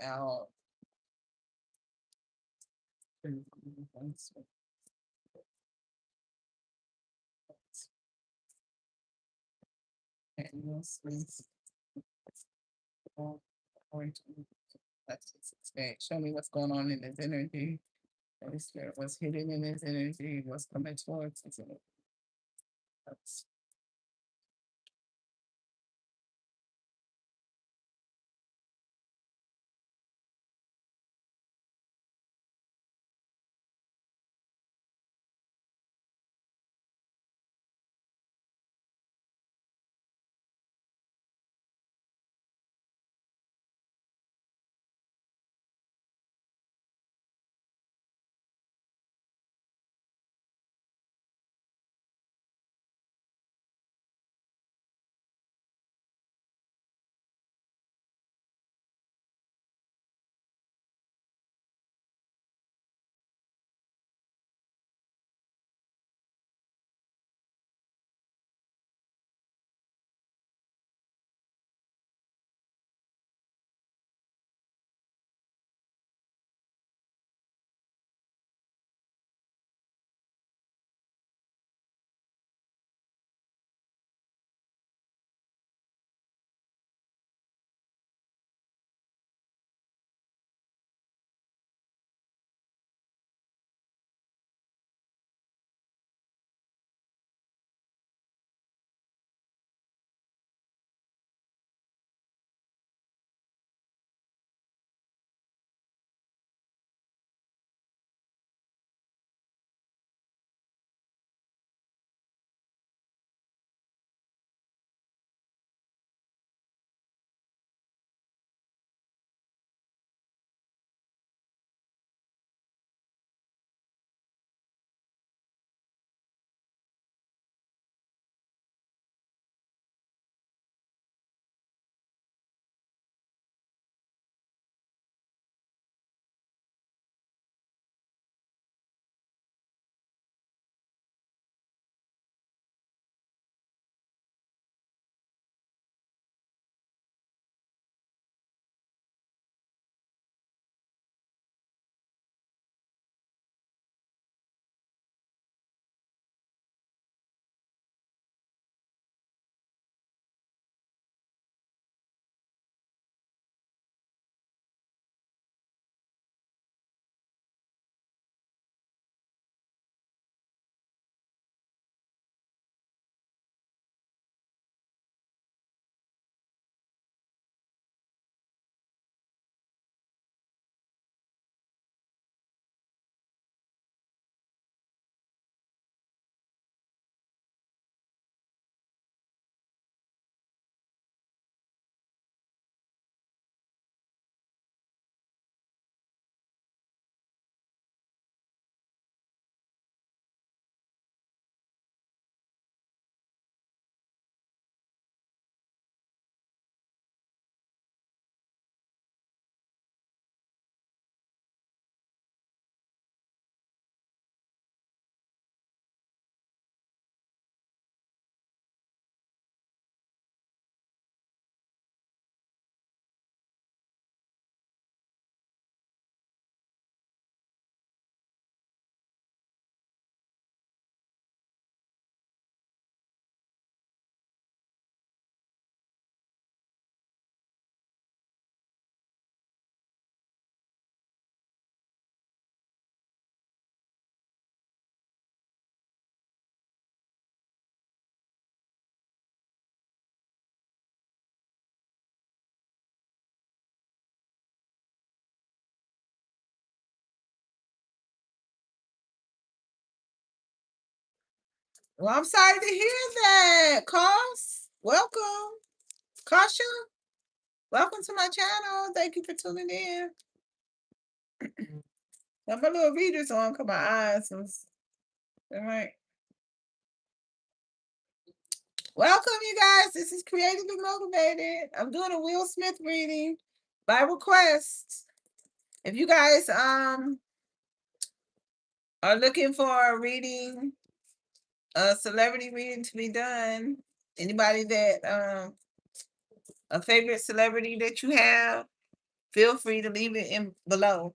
out. Let's expect. Show me what's going on in this energy. Holy Spirit, what's hidden in this energy, what's coming towards this energy. Well, I'm sorry to hear that, Cos. Welcome. Kasha, welcome to my channel. Thank you for tuning in. Got my little readers on because my eyes was all right. Welcome, you guys. This is Creatively Motivated. I'm doing a Will Smith reading by request. If you guys are looking for a reading, a celebrity reading to be done, anybody that a favorite celebrity that you have, feel free to leave it in below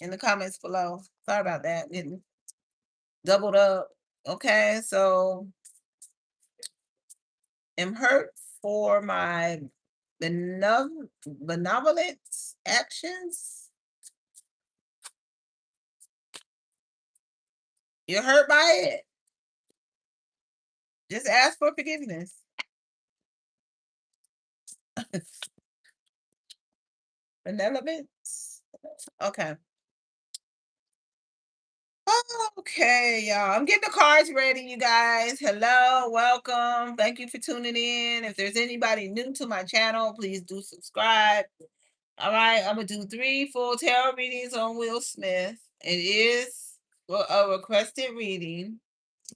in the comments below. Sorry about that. Getting doubled up. Okay, so am hurt for my benevolent actions. You're hurt by it. Just ask for forgiveness. Benevolence. Okay. Okay, y'all. I'm getting the cards ready, you guys. Hello, welcome. Thank you for tuning in. If there's anybody new to my channel, please do subscribe. All right, I'm gonna do 3 full tarot readings on Will Smith. It is a requested reading.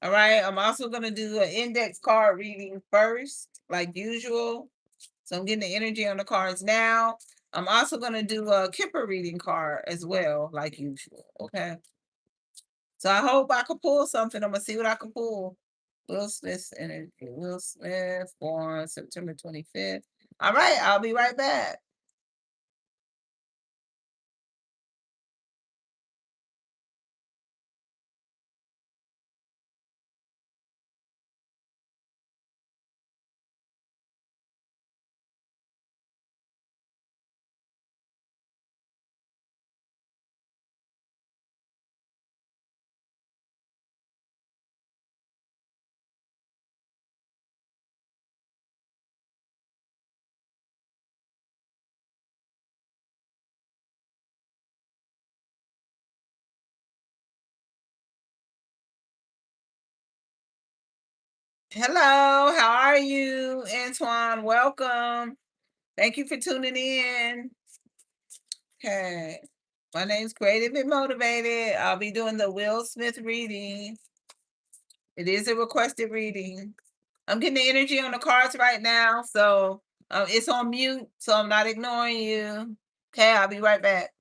All right, I'm also gonna do an index card reading first, like usual. So I'm getting the energy on the cards now. I'm also gonna do a Kipper reading card as well, like usual. Okay. So I hope I can pull something. I'm gonna see what I can pull. Will Smith's energy. Will Smith, born September 25th. All right, I'll be right back. Hello, how are you, Antoine? Welcome. Thank you for tuning in. Okay. My name's Creative and Motivated. I'll be doing the Will Smith reading. It is a requested reading. I'm getting the energy on the cards right now, so it's on mute, so I'm not ignoring you. Okay, I'll be right back.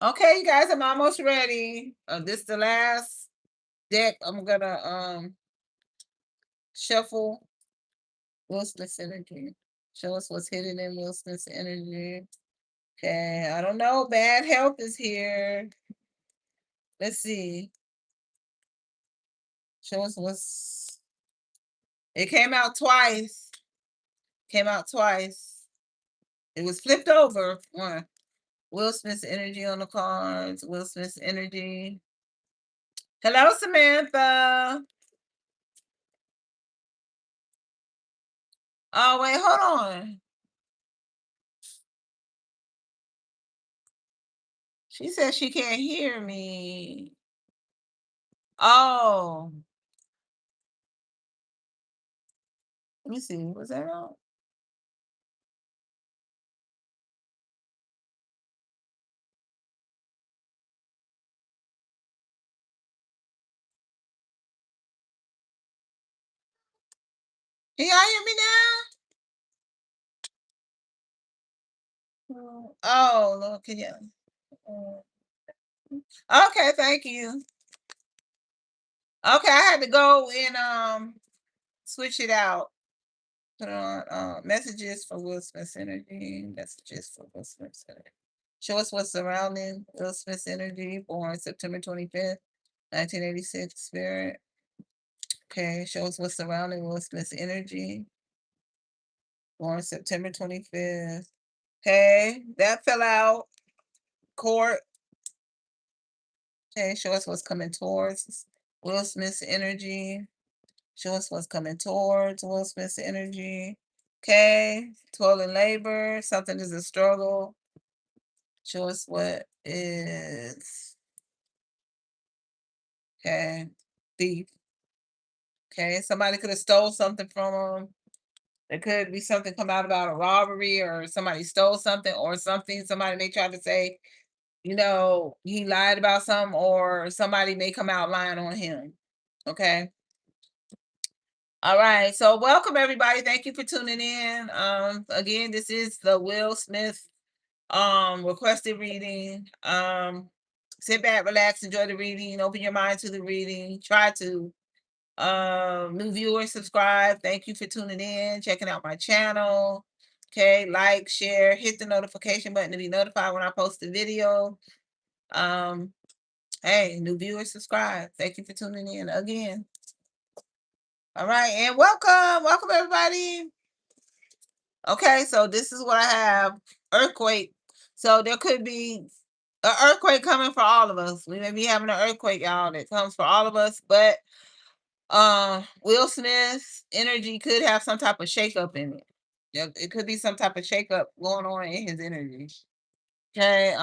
Okay, you guys, I'm almost ready. This is the last deck. I'm gonna shuffle Will Smith's energy. Show us what's hidden in Will Smith's energy. Okay, I don't know. Bad health is here. Let's see. Show us what's. It came out twice. Came out twice. It was flipped over. One. Will Smith's energy on the cards. Will Smith's energy. Hello, Samantha. Oh, wait, hold on. She says she can't hear me. Oh, let me see. Was that on? Can y'all hear me now? Oh, look, can you? Okay, thank you. Okay, I had to go and switch it out. Put on messages for Will Smith's energy. Messages for Will Smith's energy. Show us what's surrounding Will Smith's energy. Born September 25th, 1986. Spirit. Okay, show us what's surrounding Will Smith's energy. Born September 25th. Okay, that fell out. Court. Okay, show us what's coming towards Will Smith's energy. Show us what's coming towards Will Smith's energy. Okay, toil and labor. Something is a struggle. Show us what is. Okay, thief. Okay, somebody could have stole something from him. There could be something come out about a robbery or somebody stole something or something. Somebody may try to say, he lied about something or somebody may come out lying on him. Okay. All right. So welcome everybody. Thank you for tuning in. Again, this is the Will Smith requested reading. Sit back, relax, enjoy the reading, open your mind to the reading. Try to new viewers, subscribe. Thank you for tuning in, checking out my channel. Okay, like, share, hit the notification button to be notified when I post a video. Um, hey, new viewers, subscribe. Thank you for tuning in again. All right, and welcome everybody. Okay, so this is what I have. Earthquake. So there could be an earthquake coming for all of us. We may be having an earthquake, y'all, that comes for all of us, but Will Smith's energy could have some type of shakeup in it. Yeah, it could be some type of shakeup going on in his energy. Okay,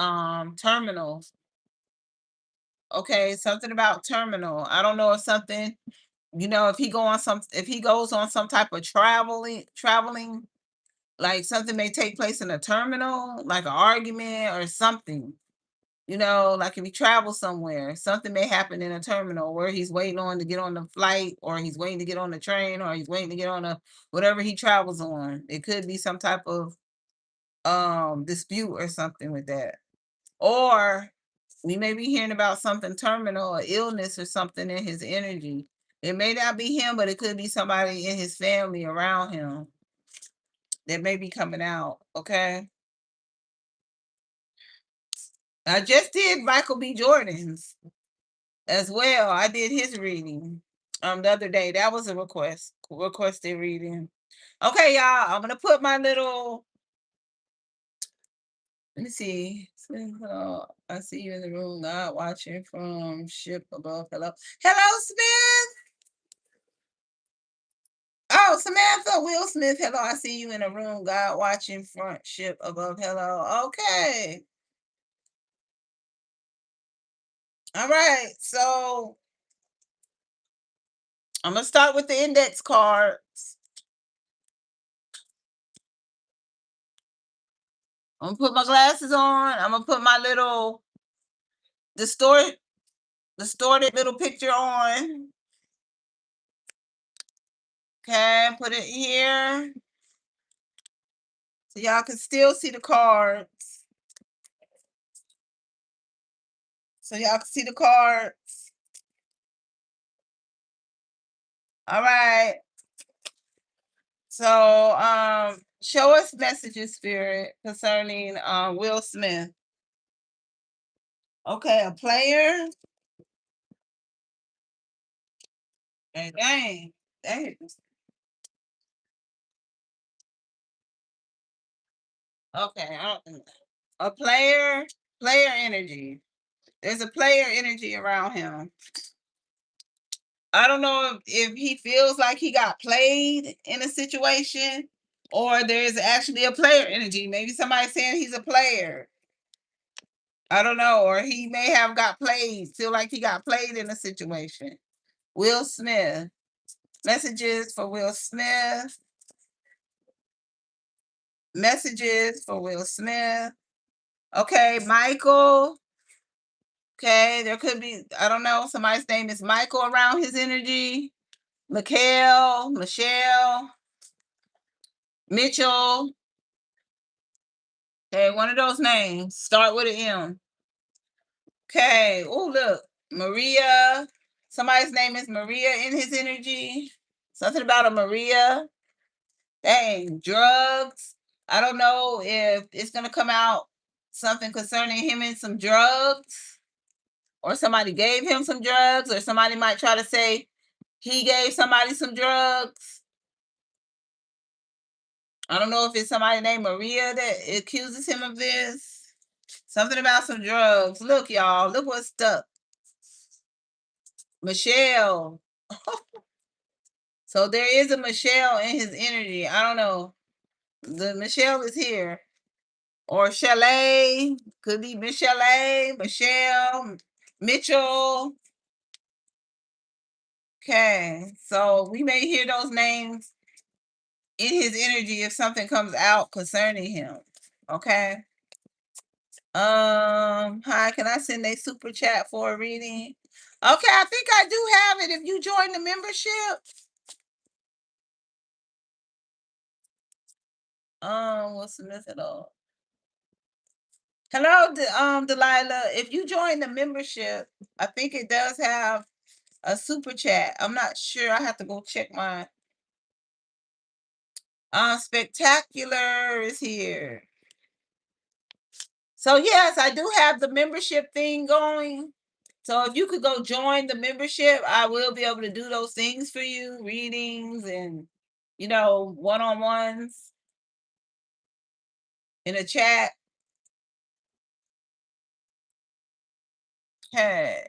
terminal. Okay, something about terminal. I don't know if something, if he goes on some type of traveling, like something may take place in a terminal, like an argument or something. Like if he travels somewhere, something may happen in a terminal where he's waiting on to get on the flight, or he's waiting to get on the train, or he's waiting to get on a whatever he travels on. It could be some type of dispute or something with that. Or we may be hearing about something terminal, or illness or something in his energy. It may not be him, but it could be somebody in his family around him that may be coming out. Okay. I just did Michael B. Jordan's as well. I did his reading the other day. That was a requested reading. Okay, y'all. I'm gonna put my little. Let me see. I see you in the room, not watching from ship above. Hello, hello, Smith. Oh, Samantha, Will Smith. Hello, I see you in the room. God watching front ship above. Hello. Okay. All right. So I'm gonna start with the index cards. I'm gonna put my glasses on. I'm gonna put my little distorted distorted little picture on. Okay, put it here so y'all can still see the cards. So y'all can see the cards. All right. So show us messages, spirit, concerning Will Smith. Okay, a player. Hey, dang. Dang. Okay, I don't think A player energy. There's a player energy around him. I don't know if he feels like he got played in a situation, or there's actually a player energy. Maybe somebody saying he's a player. I don't know, or he may have got played, feel like he got played in a situation. Will Smith. Messages for Will Smith. Messages for Will Smith. Okay, Michael. Okay, there could be, I don't know, somebody's name is Michael around his energy. Mikhail, Michelle, Mitchell. Okay, one of those names. Start with an M. Okay. Oh, look. Maria. Somebody's name is Maria in his energy. Something about a Maria. Dang, drugs. I don't know if it's gonna come out something concerning him and some drugs, or somebody gave him some drugs, or somebody might try to say he gave somebody some drugs. I don't know if it's somebody named Maria that accuses him of this. Something about some drugs. Look, y'all. Look what's stuck. Michelle. So there is a Michelle in his energy. I don't know. The Michelle is here. Or Chalet. Could be Michelle, Michelle, Mitchell. Okay. So we may hear those names in his energy if something comes out concerning him. Okay. Hi, can I send a super chat for a reading? Okay, I think I do have it if you join the membership. What's the method of? Hello, Delilah. If you join the membership, I think it does have a super chat. I'm not sure. I have to go check my spectacular is here. So yes, I do have the membership thing going. So if you could go join the membership, I will be able to do those things for you, readings and one-on-ones in a chat. Hey,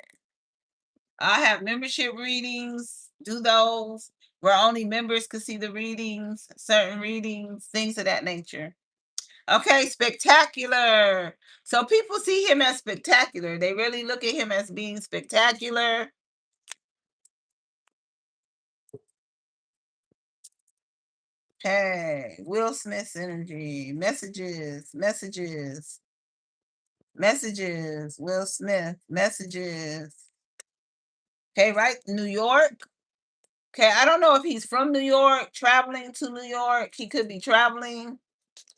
I have membership readings, do those where only members could see the readings, certain readings, things of that nature. Okay, spectacular. So people see him as spectacular. They really look at him as being spectacular. Okay, Will Smith's energy, messages, messages, messages, Will Smith, messages. Okay, right, New York. Okay, I don't know if he's from New York, traveling to New York. He could be traveling.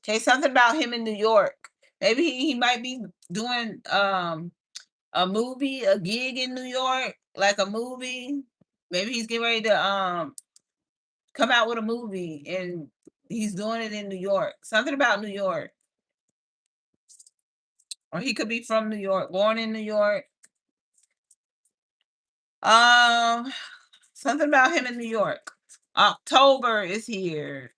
Okay, something about him in New York. Maybe he might be doing a movie, a gig in New York, like a movie. Maybe he's getting ready to come out with a movie and he's doing it in New York. Something about New York. Or he could be from New York, born in New York. Um, Something about him in New York. October is here.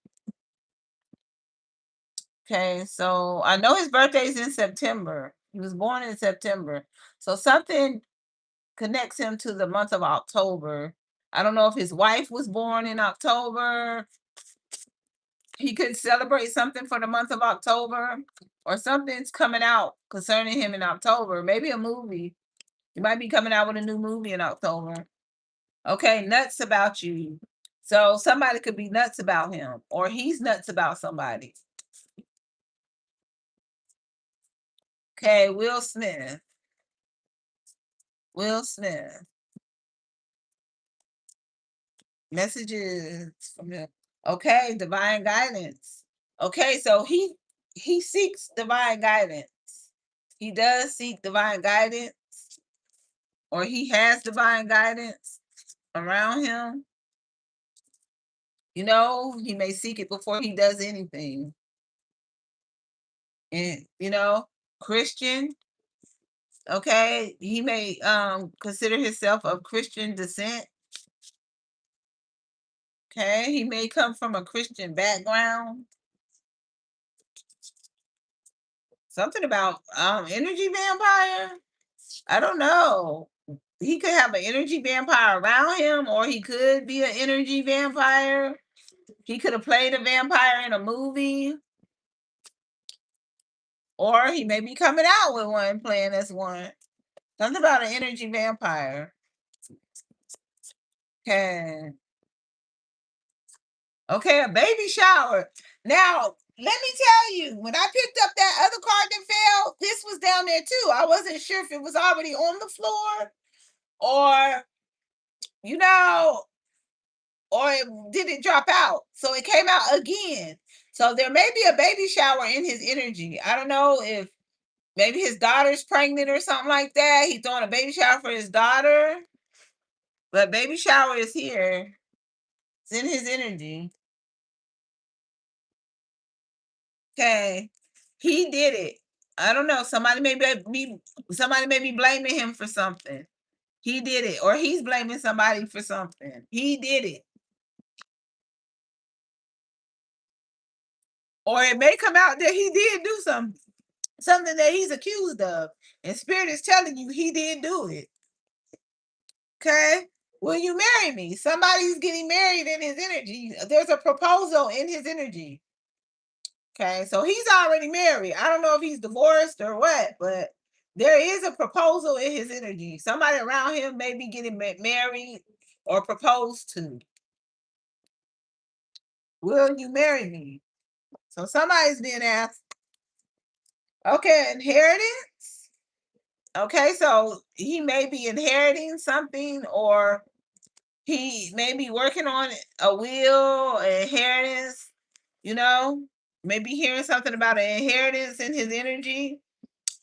Okay, so I know his birthday is in September. He was born in September. So something connects him to the month of October. I don't know if his wife was born in October. He could celebrate something for the month of October, or something's coming out concerning him in October. Maybe a movie. He might be coming out with a new movie in October. Okay, nuts about you. So somebody could be nuts about him, or he's nuts about somebody. Okay, Will Smith. Will Smith. Messages from him. Okay, divine guidance. Okay, so he seeks divine guidance. He does seek divine guidance, or he has divine guidance around him. He may seek it before he does anything. And Christian, okay, he may consider himself of Christian descent. Okay, he may come from a Christian background. Something about energy vampire. I don't know. He could have an energy vampire around him, or he could be an energy vampire. He could have played a vampire in a movie, or he may be coming out with one playing as one. Something about an energy vampire. Okay. Okay, a baby shower. Now, let me tell you, when I picked up that other card that fell, this was down there too. I wasn't sure if it was already on the floor or, you know, did it drop out? So it came out again. So there may be a baby shower in his energy. I don't know if maybe his daughter's pregnant or something like that. He's throwing a baby shower for his daughter, but baby shower is here. It's in his energy. Okay. He did it. I don't know. Somebody may be blaming him for something. He did it, or he's blaming somebody for something. He did it. Or it may come out that he did do something that he's accused of. And spirit is telling you he did do it. Okay. Will you marry me? Somebody's getting married in his energy. There's a proposal in his energy. Okay, so he's already married. I don't know if he's divorced or what, but there is a proposal in his energy. Somebody around him may be getting married or proposed to. Will you marry me? So somebody's being asked. Okay, inheritance. Okay, so he may be inheriting something, or he may be working on a will, an inheritance, you know, maybe hearing something about an inheritance in his energy.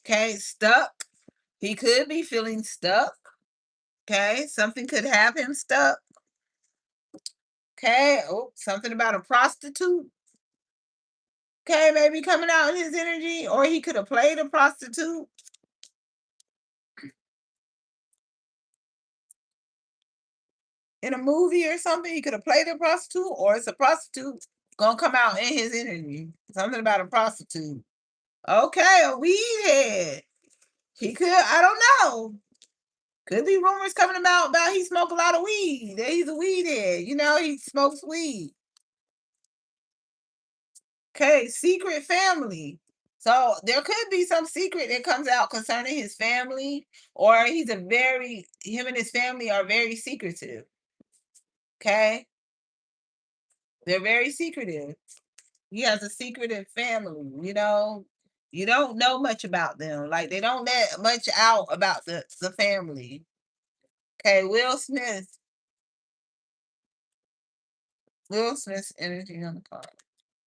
Okay, stuck. He could be feeling stuck. Okay, something could have him stuck. Okay, oh, something about a prostitute. Okay, maybe coming out in his energy, or he could have played a prostitute in a movie or something. He could have played a prostitute, or it's a prostitute gonna come out in his energy. Something about a prostitute. Okay, a weed head. He could, I don't know. Could be rumors coming about he smoke a lot of weed. That he's a weed head. You know, he smokes weed. Okay, secret family. So there could be some secret that comes out concerning his family, or him and his family are very secretive. Okay, they're very secretive. He has a secretive family, you don't know much about them. Like they don't let much out about the family. Okay, Will Smith's energy on the card.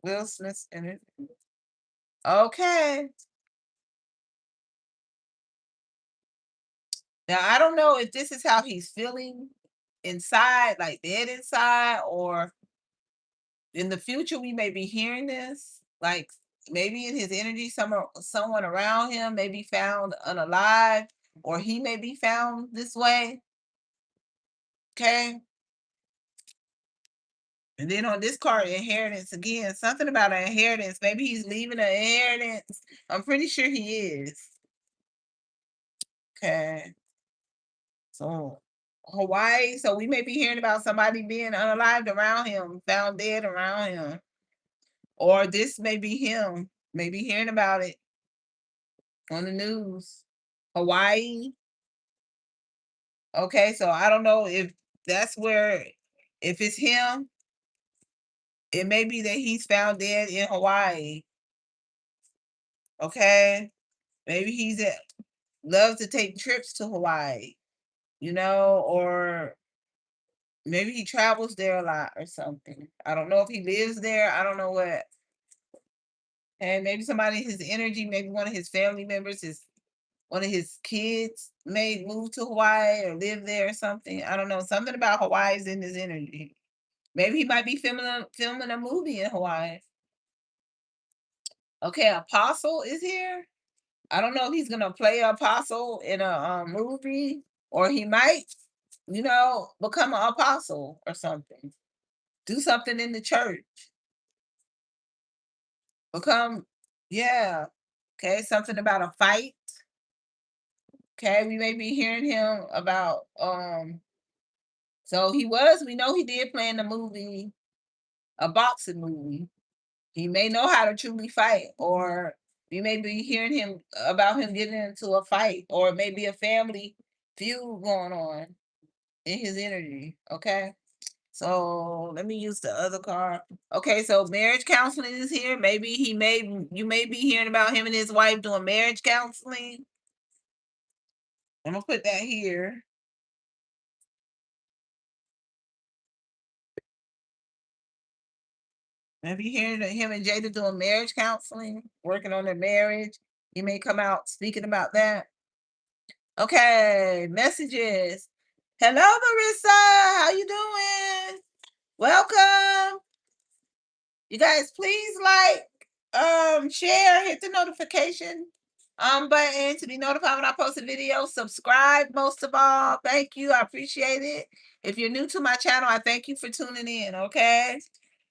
Will Smith's energy. Okay. Now I don't know if this is how he's feeling inside, like dead inside, or in the future we may be hearing this. Like maybe in his energy, someone around him may be found unalive, or he may be found this way. Okay. And then on this card, inheritance again, something about an inheritance. Maybe he's leaving an inheritance. I'm pretty sure he is. Okay. So Hawaii. So we may be hearing about somebody being unalived around him, found dead around him. Or this may be him, maybe hearing about it on the news. Hawaii. Okay, so I don't know if that's where, if it's him, it may be that he's found dead in Hawaii. Okay. Maybe loves to take trips to Hawaii, or maybe he travels there a lot or something. I don't know if he lives there. I don't know what. And maybe somebody, his energy, maybe one of his family members, one of his kids may move to Hawaii or live there or something. I don't know. Something about Hawaii is in his energy. Maybe he might be filming a movie in Hawaii. Okay, Apostle is here. I don't know if he's gonna play an apostle in a movie, or he might, become an apostle or something. Do something in the church. Become, yeah. Okay, something about a fight. Okay, we may be hearing him about so we know he did play in the movie, a boxing movie. He may know how to truly fight, or we may be hearing him about him getting into a fight, or maybe a family feud going on in his energy. Okay. So let me use the other card. Okay, so marriage counseling is here. Maybe you may be hearing about him and his wife doing marriage counseling. I'm gonna put that here. Maybe hearing that him and Jada doing marriage counseling, working on their marriage. He may come out speaking about that. Okay, messages. Hello, Marissa. How you doing? Welcome. You guys, please share, hit the notification button to be notified when I post a video. Subscribe most of all. Thank you. I appreciate it. If you're new to my channel, I thank you for tuning in. Okay.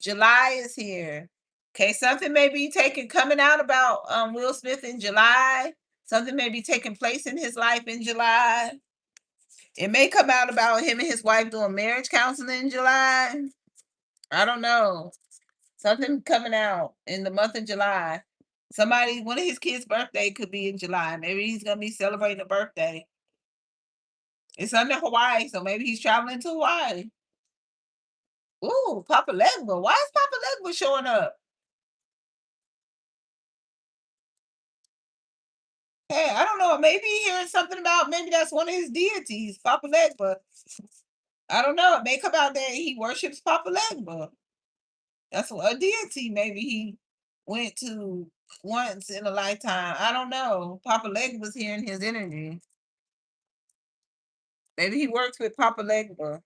July is here. Okay, something may be coming out about Will Smith in July. Something may be taking place in his life in July. It may come out about him and his wife doing marriage counseling in July. I don't know. Something coming out in the month of July. One of his kids' birthday could be in July. Maybe he's gonna be celebrating a birthday. It's under Hawaii, so maybe he's traveling to Hawaii. Ooh, Papa Legba. Why is Papa Legba showing up? Hey, I don't know. Maybe hearing something about maybe that's one of his deities, Papa Legba. I don't know. It may come out that he worships Papa Legba. That's a deity maybe he went to once in a lifetime. I don't know. Papa Legba's hearing his energy. Maybe he works with Papa Legba,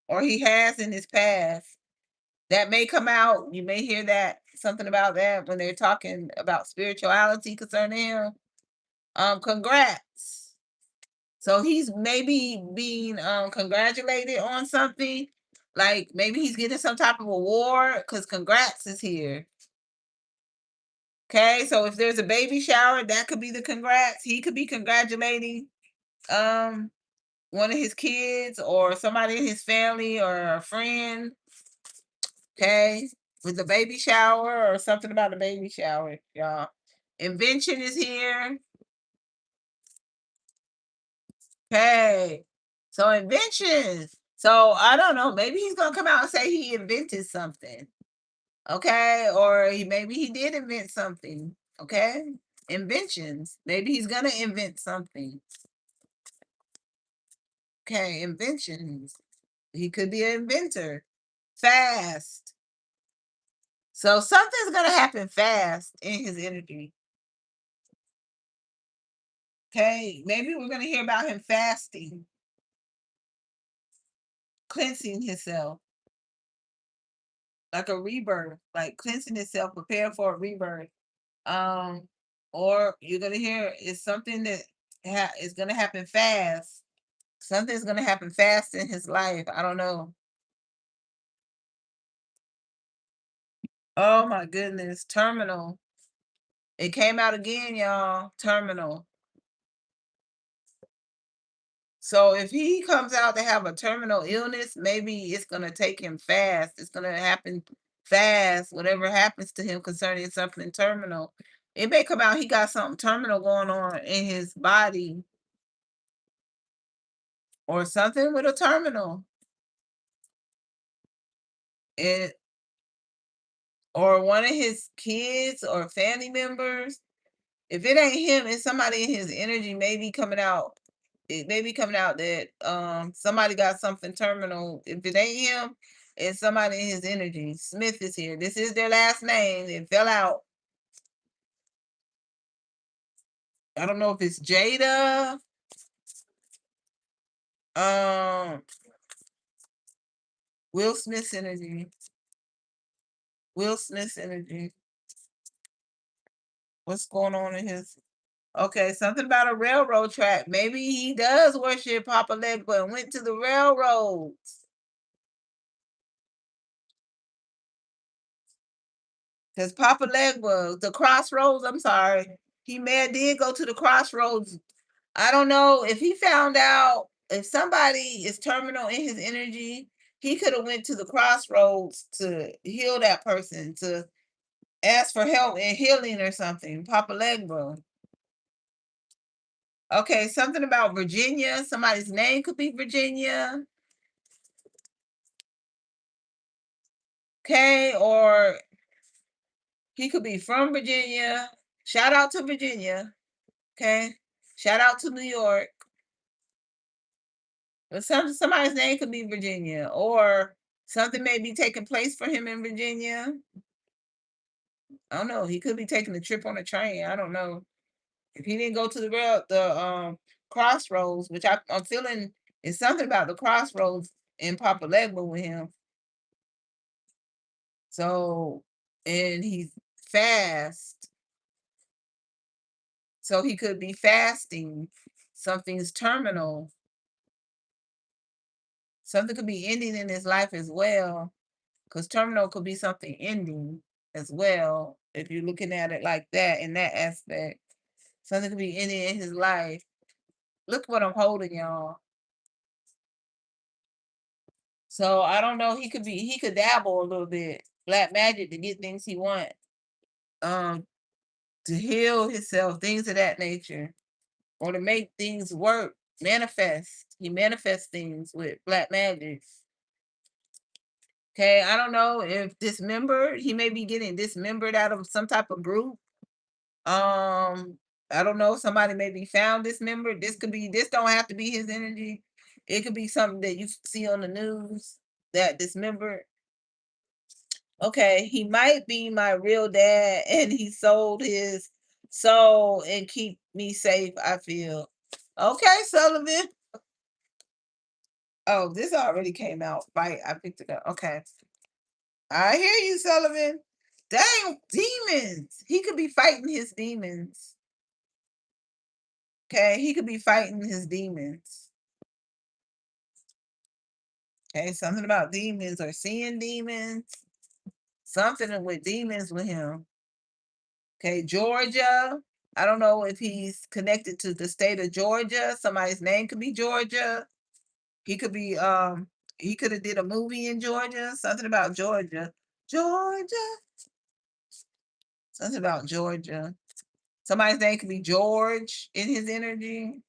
or he has in his past. That may come out. You may hear that something about that when they're talking about spirituality concerning him. Congrats. So he's maybe being congratulated on something. Like maybe he's getting some type of award because congrats is here. Okay, so if there's a baby shower, that could be the congrats. He could be congratulating um one of his kids or somebody in his family or a friend. Okay, with the baby shower or something about a baby shower, y'all. Invention is here. Okay, so inventions. So I don't know. Maybe he's gonna come out and say he invented something. Okay, or maybe he did invent something. Okay, inventions. Maybe he's gonna invent something. Okay, inventions. He could be an inventor. Fast. So something's gonna happen fast in his energy. Okay, maybe we're gonna hear about him fasting, cleansing himself, like a rebirth, like cleansing himself, preparing for a rebirth. Um, or you're gonna hear it's something that is gonna happen fast. Something's gonna happen fast in his life. I don't know. Oh my goodness, terminal. It came out again, y'all. Terminal. So if he comes out to have a terminal illness, maybe it's gonna take him fast. It's gonna happen fast. Whatever happens to him concerning something terminal, it may come out he got something terminal going on in his body or something with a terminal. It or one of his kids or family members. If it ain't him, it's somebody in his energy maybe coming out. It may be coming out that somebody got something terminal. If it ain't him, it's somebody in his energy. Smith is here. This is their last name. It fell out. I don't know if it's Jada. Um Will Smith's energy. Will Smith's energy. What's going on in his okay, something about a railroad track. Maybe he does worship Papa Legba and went to the railroads. Because Papa Legba, the crossroads, I'm sorry. He may have did go to the crossroads. I don't know if he found out if somebody is terminal in his energy, he could have went to the crossroads to heal that person, to ask for help in healing or something. Papa Legba. Okay, something about Virginia. Somebody's name could be Virginia. Okay, or he could be from Virginia. Shout out to Virginia. Okay. Shout out to New York. But somebody's name could be Virginia, or something may be taking place for him in Virginia. I don't know. He could be taking a trip on a train. I don't know. If he didn't go to the crossroads, which I'm feeling is something about the crossroads in Papa Legba with him. So, and he's fast. So he could be fasting. Something's terminal. Something could be ending in his life as well. Because terminal could be something ending as well. If you're looking at it like that in that aspect. Something could be ending in his life. Look what I'm holding, y'all. So I don't know. He could dabble a little bit. Black magic to get things he want. Um, to heal himself, things of that nature. Or to make things work, manifest. He manifests things with black magic. Okay, I don't know if dismembered, he may be getting dismembered out of some type of group. Um, I don't know, somebody may be found dismembered. This don't have to be his energy. It could be something that you see on the news that dismembered. Okay, he might be my real dad and he sold his soul and keep me safe, I feel. Okay, Sullivan. Oh, this already came out. Right, I picked it up. Okay. I hear you, Sullivan. Dang, demons. He could be fighting his demons. Okay, he could be fighting his demons. Okay, something about demons or seeing demons. Something with demons with him. Okay, Georgia. I don't know if he's connected to the state of Georgia. Somebody's name could be Georgia. He could be he could have did a movie in Georgia. Something about Georgia. Georgia. Something about Georgia. Somebody's name could be George in his energy.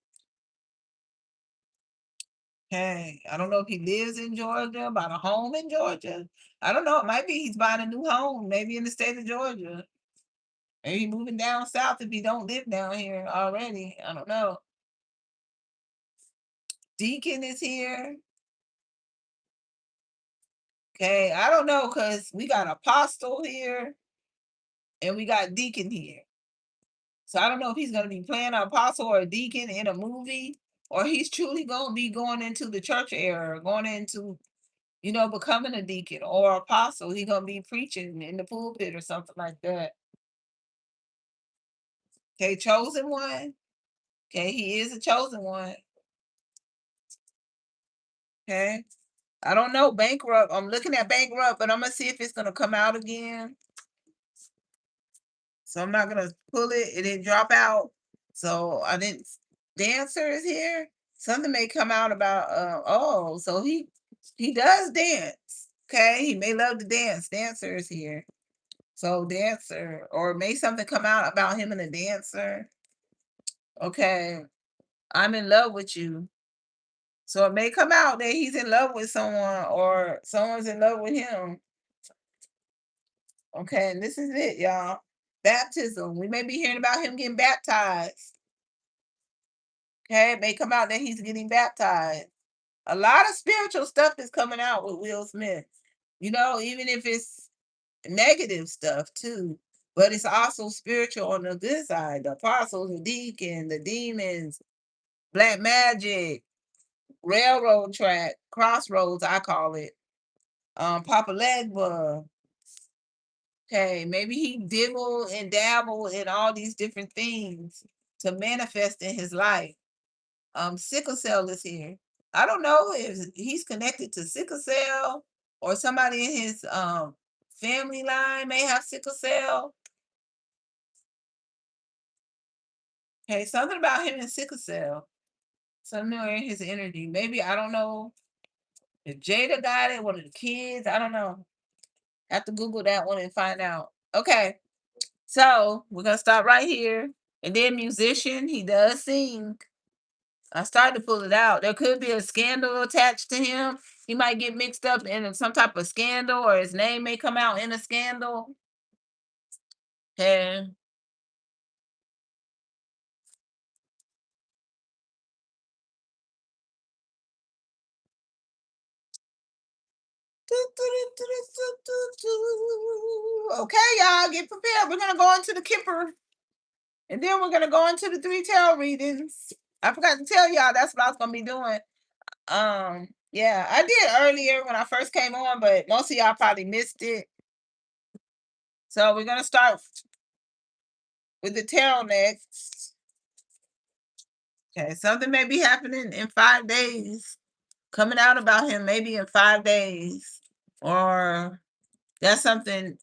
Hey, I don't know if he lives in Georgia, bought a home in Georgia. I don't know. It might be he's buying a new home, maybe in the state of Georgia. Maybe moving down south if he don't live down here already. I don't know. Deacon is here. Okay, I don't know because we got apostle here and we got deacon here. So I don't know if he's gonna be playing an apostle or a deacon in a movie, or he's truly gonna be going into the church era, going into becoming a deacon or apostle. He gonna be preaching in the pulpit or something like that. Okay, chosen one. Okay, he is a chosen one. Okay. I don't know, bankrupt. I'm looking at bankrupt, but I'm gonna see if it's gonna come out again. So I'm not gonna pull it. It didn't drop out. So I didn't. Dancer is here. Something may come out about. Oh, so he does dance. Okay, he may love to dance. Dancer is here. So dancer, or may something come out about him and a dancer. Okay, I'm in love with you. So it may come out that he's in love with someone or someone's in love with him. Okay, and this is it, y'all. Baptism. We may be hearing about him getting baptized. Okay, it may come out that he's getting baptized. A lot of spiritual stuff is coming out with Will Smith. Even if it's negative stuff too. But it's also spiritual on the good side. The apostles, the deacon, the demons, black magic, railroad track, crossroads, I call it. Papa Legba. Okay, maybe he dibble and dabble in all these different things to manifest in his life. Sickle cell is here. I don't know if he's connected to sickle cell or somebody in his family line may have sickle cell. Okay, something about him and sickle cell. Somewhere in his energy. Maybe I don't know if Jada got it, one of the kids. I don't know. Have to Google that one and find out. Okay, so we're gonna stop right here. And then musician, he does sing. I started to pull it out. There could be a scandal attached to him. He might get mixed up in some type of scandal, or his name may come out in a scandal. Okay. Okay, y'all, get prepared. We're gonna go into the Kipper, and then we're gonna go into the three tarot readings. I forgot to tell y'all that's what I was gonna be doing. Yeah, I did earlier when I first came on, but most of y'all probably missed it. So we're gonna start with the tarot next. Okay, something may be happening in 5 days, coming out about him maybe in 5 days, or that's something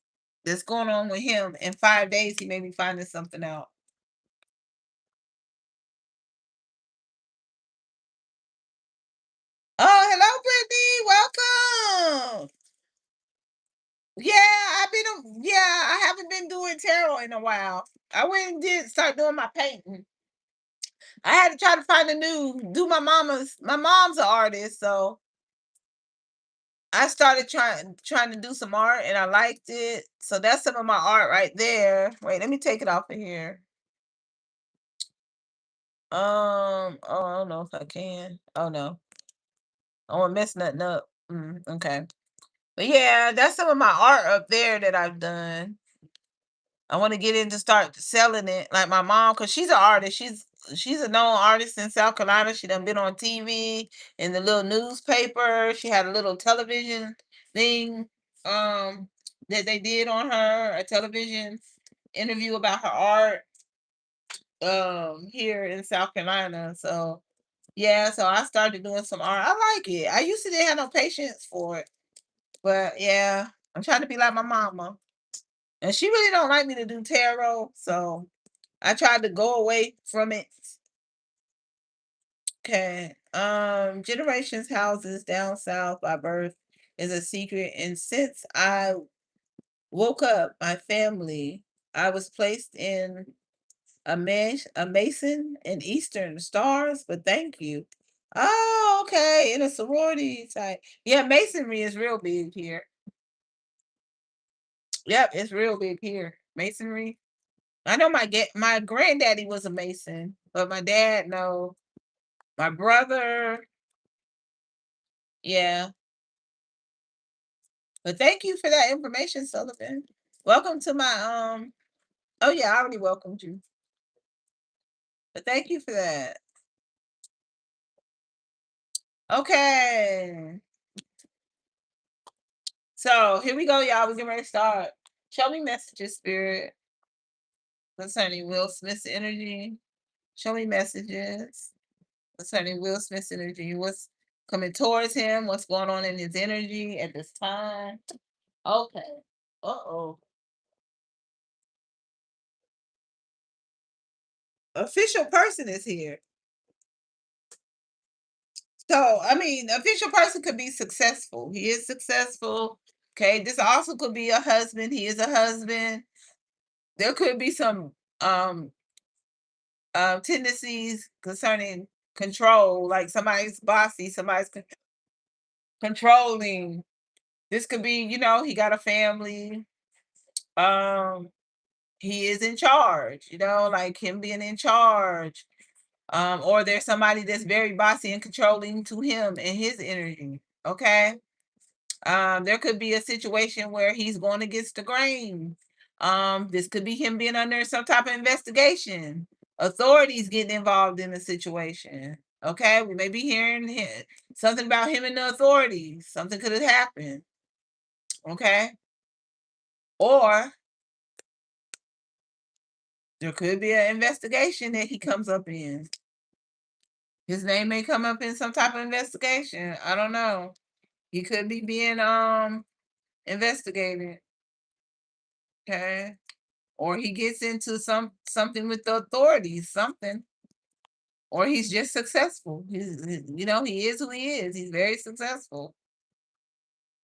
that's going on with him in 5 days. He may be finding something out. Oh, hello, Brittany. Welcome. Yeah, I haven't been doing tarot in a while. I went and did start doing my painting. I had to try to find a new do my mom's an artist, so I started trying to do some art and I liked it. So that's some of my art right there. Wait, let me take it off of here. Oh, I don't know if I can. Oh no. I won't mess nothing up. Okay. But yeah, that's some of my art up there that I've done. I want to get into start selling it like my mom, because she's an artist. She's a known artist in South Carolina. She done been on TV, in the little newspaper. She had a little television thing that they did on her, a television interview about her art here in South Carolina. So yeah, so I started doing some art. I like it. I used to didn't have no patience for it. But yeah, I'm trying to be like my mama. And she really don't like me to do tarot, so I tried to go away from it. Okay. Generations houses down south by birth is a secret. And since I woke up my family, I was placed in a mason in Eastern Stars, but thank you. Oh, okay. In a sorority type. Yeah, masonry is real big here. Yep, it's real big here. Masonry. I know my granddaddy was a mason, but my dad no. My brother, yeah. But thank you for that information, Sullivan. Welcome to my oh yeah, I already welcomed you. But thank you for that. Okay. So here we go, y'all. We're getting ready to start. Show me messages, spirit, concerning Will Smith's energy. Show me messages concerning Will Smith's energy. What's coming towards him? What's going on in his energy at this time? Okay. Uh-oh. Official person is here. So, I mean, official person could be successful. He is successful. Okay. This also could be a husband. He is a husband. There could be some um tendencies concerning control, like somebody's bossy, somebody's controlling. This could be, he got a family. Um, he is in charge, like him being in charge. Or there's somebody that's very bossy and controlling to him and his energy. Okay. There could be a situation where he's going against the grain. This could be him being under some type of investigation. Authorities getting involved in the situation. Okay, we may be hearing something about him and the authorities. Something could have happened. Okay, or there could be an investigation that he comes up in. His name may come up in some type of investigation. I don't know. He could be being investigated. Okay. or he gets into something with the authorities, something, or he's just successful. He is who he is. He's very successful.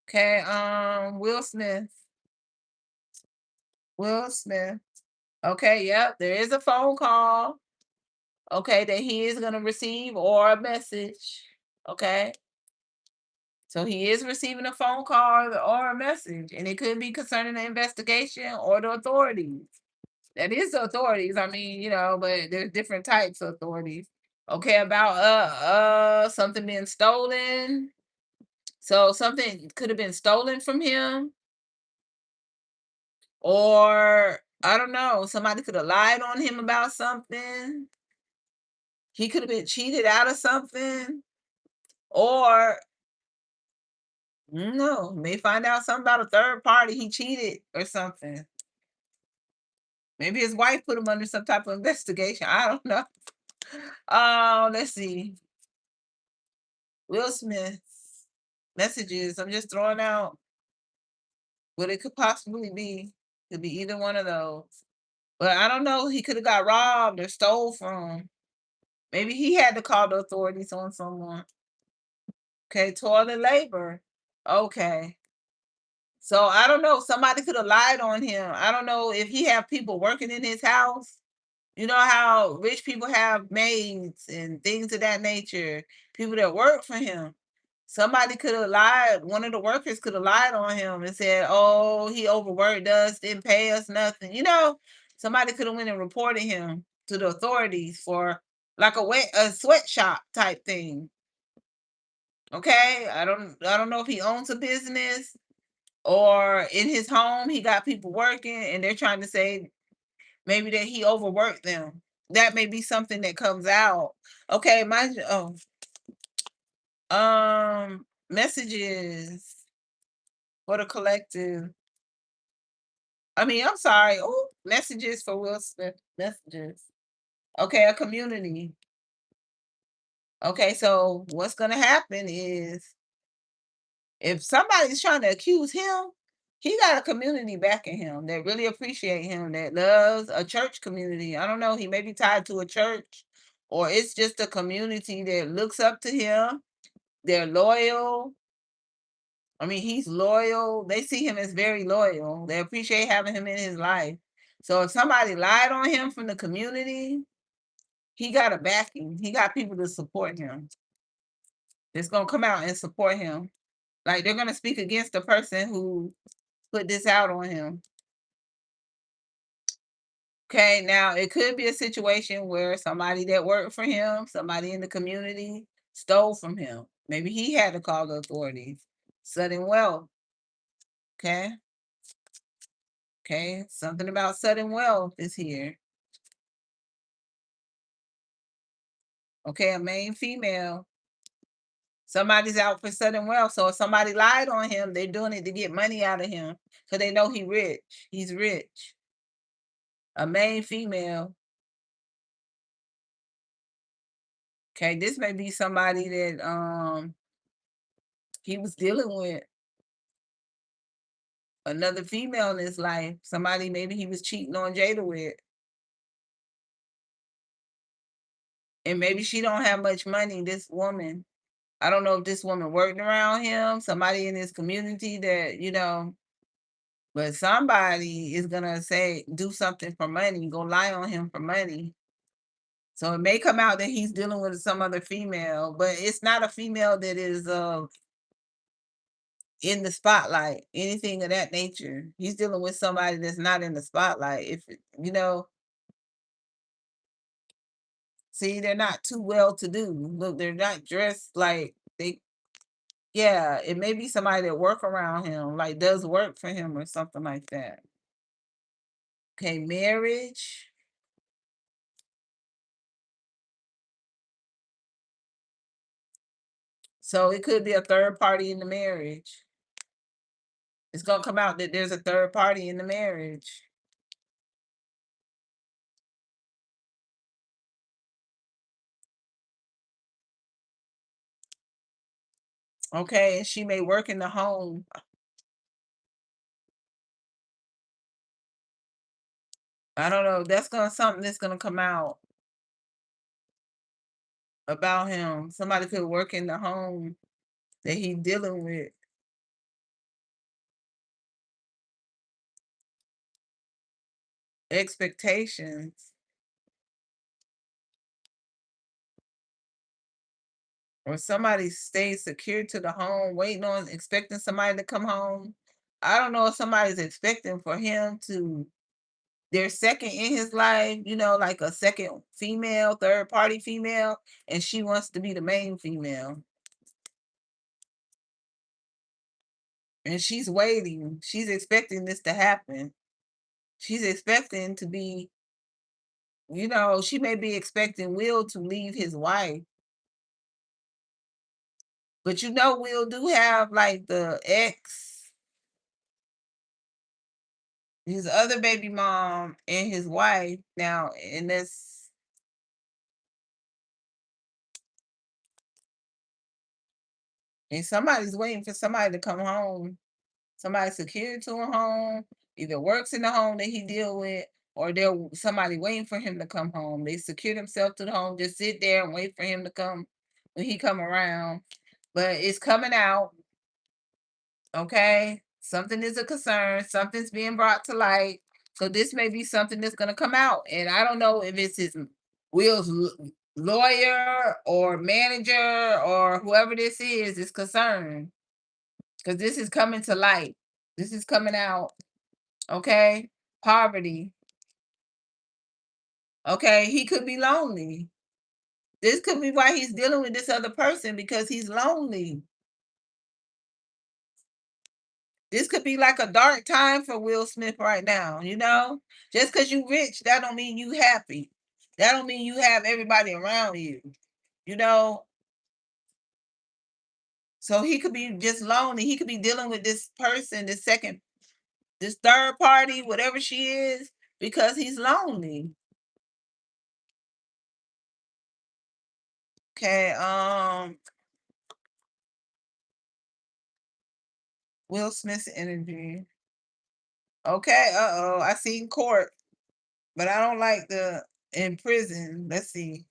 Okay, Will Smith. Will Smith. Okay, yep, there is a phone call. Okay, that he is gonna receive or a message. Okay. So he is receiving a phone call or a message, and it could be concerning the investigation or the authorities. That is the authorities. I mean, but there's different types of authorities. Okay, about something being stolen. So something could have been stolen from him, or I don't know, somebody could have lied on him about something. He could have been cheated out of something, or no, may find out something about a third party. He cheated or something. Maybe his wife put him under some type of investigation. I don't know. Let's see. Will Smith messages. I'm just throwing out what it could possibly be. Could be either one of those. But I don't know. He could have got robbed or stole from. Maybe he had to call the authorities on someone. Okay, toilet labor. Okay. So I don't know. Somebody could have lied on him. I don't know if he have people working in his house. You know how rich people have maids and things of that nature, people that work for him. Somebody could have lied. One of the workers could have lied on him and said, "Oh, he overworked us, didn't pay us nothing." Somebody could have went and reported him to the authorities for like a sweatshop type thing. Okay, I don't know if he owns a business or in his home he got people working and they're trying to say maybe that he overworked them. That may be something that comes out. Okay, messages for the collective. I mean, I'm sorry. Oh, messages for Will Smith. Messages. Okay, a community. Okay, so what's gonna happen is if somebody's trying to accuse him, he got a community backing him that really appreciate him, that loves a church community. I don't know, he may be tied to a church, or it's just a community that looks up to him. They're loyal. I mean, he's loyal. They see him as very loyal. They appreciate having him in his life. So if somebody lied on him from the community, he got a backing. He got people to support him. It's gonna come out and support him. Like they're gonna speak against the person who put this out on him. Okay, now it could be a situation where somebody that worked for him, somebody in the community, stole from him. Maybe he had to call the authorities. Sudden wealth. Okay. Okay. Something about sudden wealth is here. Okay, a main female. Somebody's out for sudden wealth. So if somebody lied on him, they're doing it to get money out of him. Because they know he rich. He's rich. A main female. Okay, this may be somebody that he was dealing with another female in his life. Somebody maybe he was cheating on Jada with. And maybe she don't have much money, this woman. I don't know if this woman worked around him, somebody in his community that. But somebody is gonna say do something for money, go lie on him for money. So it may come out that he's dealing with some other female, but it's not a female that is in the spotlight, anything of that nature. He's dealing with somebody that's not in the spotlight. See, they're not too well to do. Look, they're not dressed like they. Yeah, it may be somebody that work around him, like does work for him or something like that. Okay, marriage. So it could be a third party in the marriage. It's gonna come out that there's a third party in the marriage. Okay, and she may work in the home. I don't know. That's gonna something that's gonna come out about him. Somebody could work in the home that he's dealing with. Expectations. Or somebody stays secure to the home, waiting on expecting somebody to come home. I don't know if somebody's expecting for him to their second in his life, like a second female, third party female, and she wants to be the main female. And she's waiting. She's expecting this to happen. She's expecting to be, she may be expecting Will to leave his wife. But Will do have like the ex, his other baby mom and his wife now, and somebody's waiting for somebody to come home. Somebody secured to a home, either works in the home that he deal with, or they're somebody waiting for him to come home. They secure themselves to the home, just sit there and wait for him to come when he come around. But it's coming out, okay? Something is a concern, something's being brought to light. So this may be something that's gonna come out. And I don't know if it's his Will's lawyer or manager or whoever this is concerned. Because this is coming to light. This is coming out. Okay. Poverty. Okay. He could be lonely. This could be why he's dealing with this other person, because he's lonely. This could be like a dark time for Will Smith right now. Just because you rich, that don't mean you happy. That don't mean you have everybody around you. You know. So he could be just lonely. He could be dealing with this person, this third party, whatever she is, because he's lonely. Okay, Will Smith's energy. Okay, uh-oh, I seen court, but I don't like the in prison. Let's see.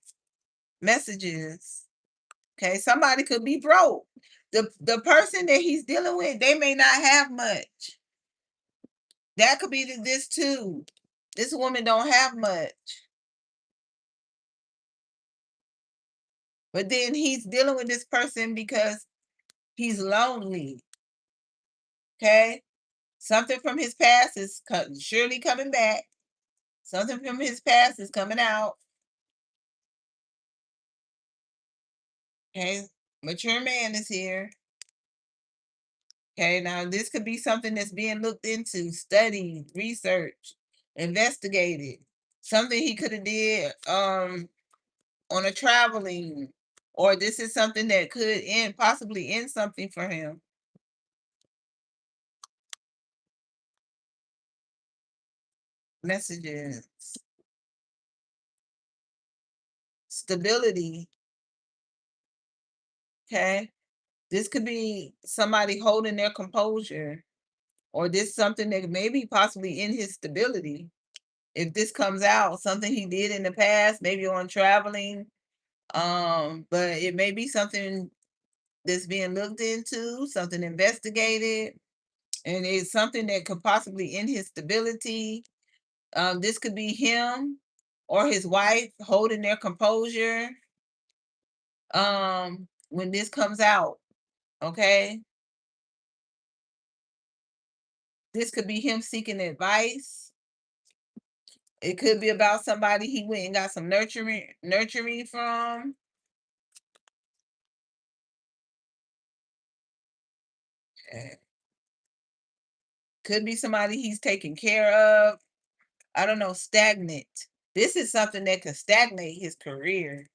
Messages. Okay, somebody could be broke. The person that he's dealing with, they may not have much. That could be this too. This woman don't have much. But then he's dealing with this person because he's lonely. Okay? Something from his past is surely coming back. Something from his past is coming out. Okay? Mature man is here. Okay, now this could be something that's being looked into, studied, researched, investigated. Something he could have did on a traveling, or this is something that could possibly end something for him. Messages. Stability. Okay. This could be somebody holding their composure, or this something that maybe possibly in his stability. If this comes out, something he did in the past, maybe on traveling, but it may be something that's being looked into, something investigated, and it's something that could possibly end his stability. This could be him or his wife holding their composure when this comes out. Okay. This could be him seeking advice. It could be about somebody he went and got some nurturing from. Eh, Could be somebody he's taking care of. I don't know, stagnant. This is something that could stagnate his career,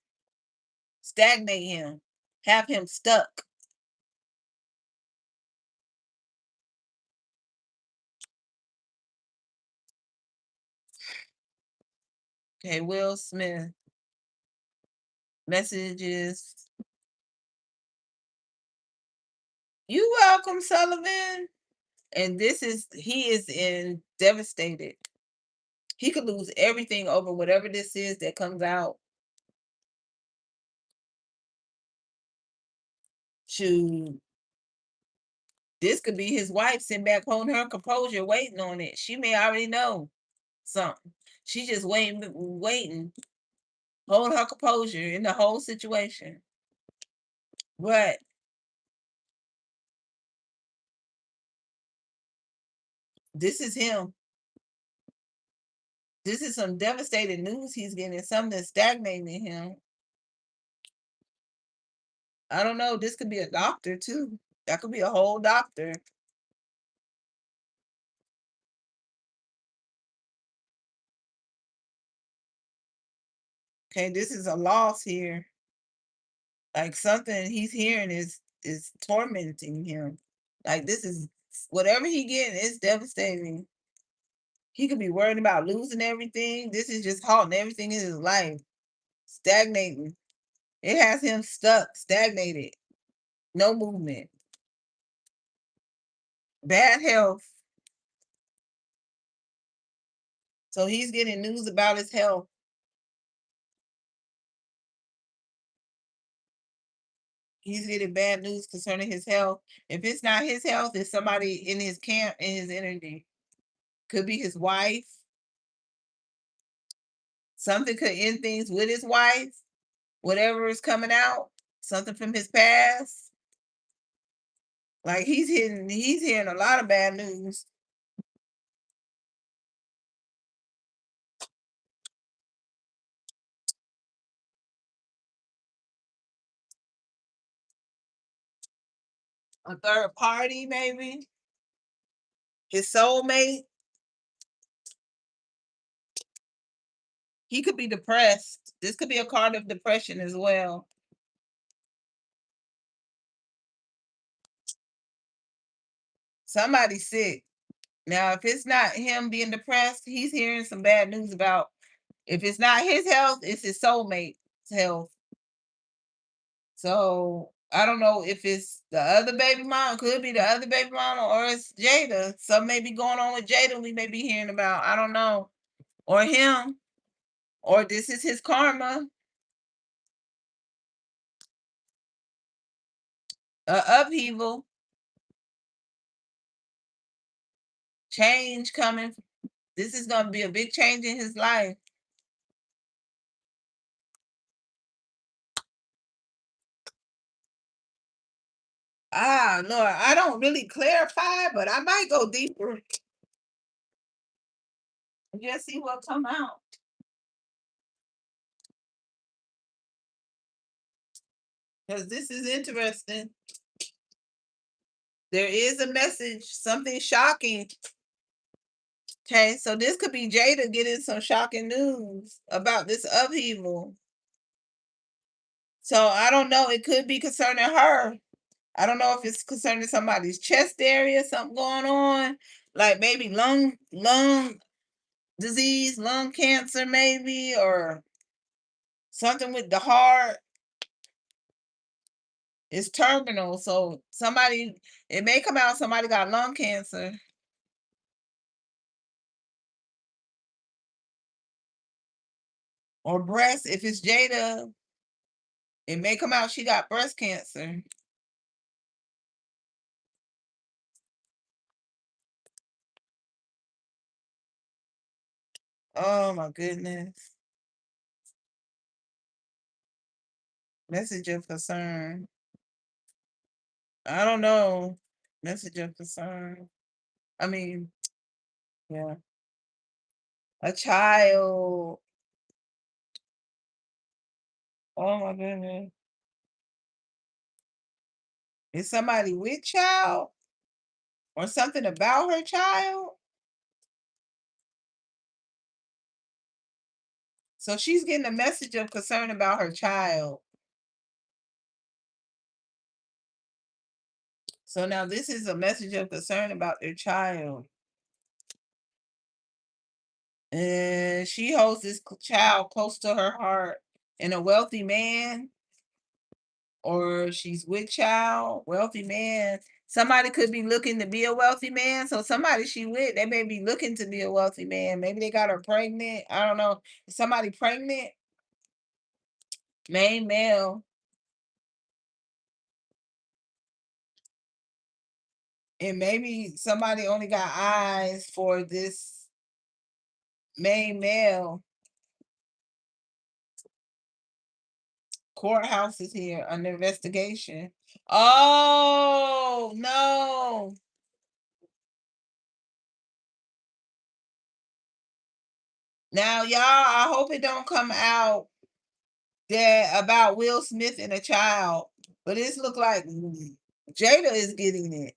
stagnate him, have him stuck. Okay, Will Smith. Messages. You welcome, Sullivan. And he is in devastated. He could lose everything over whatever this is that comes out. To This could be his wife sitting back holding her composure, waiting on it. She may already know something. She just waiting, hold her composure in the whole situation. But this is him. This is some devastating news he's getting, something that's stagnating him. I don't know. This could be a doctor too. That could be a whole doctor. Okay, this is a loss here. Like something he's hearing is tormenting him. Like this is whatever he getting is devastating. He could be worried about losing everything. This is just halting everything in his life, stagnating. It has him stuck, stagnated, no movement, bad health. So he's getting news about his health. He's getting bad news concerning his health. If it's not his health, it's somebody in his camp, in his energy. Could be his wife. Something could end things with his wife. Whatever is coming out, something from his past. Like he's hearing a lot of bad news. A third party, maybe his soulmate. He could be depressed. This could be a card of depression as well. Somebody's sick. Now, if it's not him being depressed, he's hearing some bad news about, if it's not his health, it's his soulmate's health. So I don't know if it's the other baby mom, could be the other baby mama, or it's Jada. Something may be going on with Jada we may be hearing about. I don't know. Or him. Or this is his karma. Upheaval. Change coming. This is gonna be a big change in his life. Ah, Lord, I don't really clarify, but I might go deeper and just see what come out. Because this is interesting. There is a message, something shocking. Okay, so this could be Jada getting some shocking news about this upheaval. So I don't know. It could be concerning her. I don't know if it's concerning somebody's chest area, something going on, like maybe lung disease, lung cancer, maybe, or something with the heart. It's terminal. So somebody, it may come out somebody got lung cancer or breast. If it's Jada, it may come out she got breast cancer. Oh my goodness. Message of concern. I don't know. Message of concern. I mean, yeah. A child. Oh my goodness. Is somebody with child or something about her child? So she's getting a message of concern about her child. So now this is a message of concern about their child. And she holds this child close to her heart. And a wealthy man, or she's with child, wealthy man, Somebody could be looking to be a wealthy man. So somebody she with, they may be looking to be a wealthy man. Maybe they got her pregnant. I don't know. Is somebody pregnant? Main male. And maybe somebody only got eyes for this main male. Courthouse is here under investigation. Oh no. Now y'all, I hope it don't come out that about Will Smith and a child. But it's look like Jada is getting it.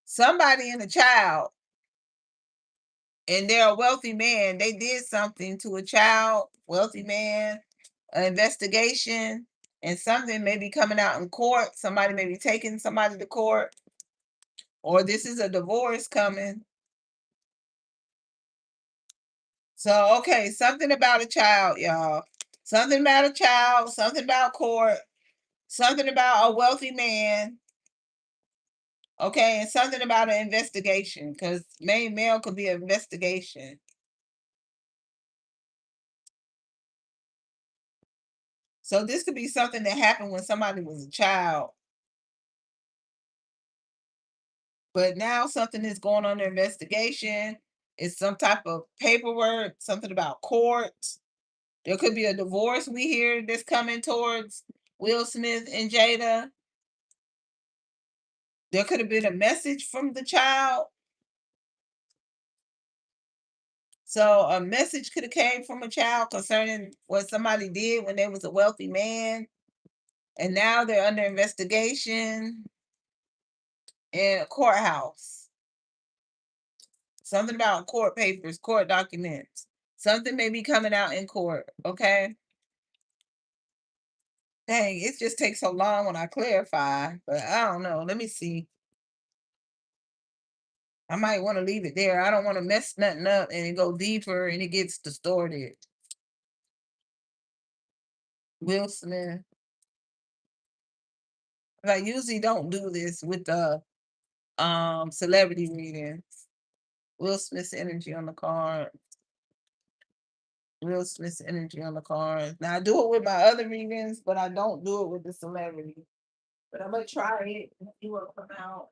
Somebody and a child. And they're a wealthy man. They did something to a child, wealthy man, an investigation, and something may be coming out in court. Somebody may be taking somebody to court, or this is a divorce coming. So, okay, something about a child, y'all. Something about a child, something about court, something about a wealthy man. Okay, and something about an investigation, because main male could be an investigation. So this could be something that happened when somebody was a child. But now something is going on in investigation. It's some type of paperwork, something about court. There could be a divorce we hear that's coming towards Will Smith and Jada. There could have been a message from the child. So a message could have came from a child concerning what somebody did when they was a wealthy man. And now they're under investigation in a courthouse. Something about court papers, court documents. Something may be coming out in court. Okay. Dang, it just takes so long when I clarify, but I don't know. Let me see. I might want to leave it there. I don't want to mess nothing up and it go deeper and it gets distorted. Will Smith. I usually don't do this with the celebrity readings. Will Smith's energy on the card. Will Smith's energy on the card. Now I do it with my other readings, but I don't do it with the celebrity. But I'm gonna try it and see what come out.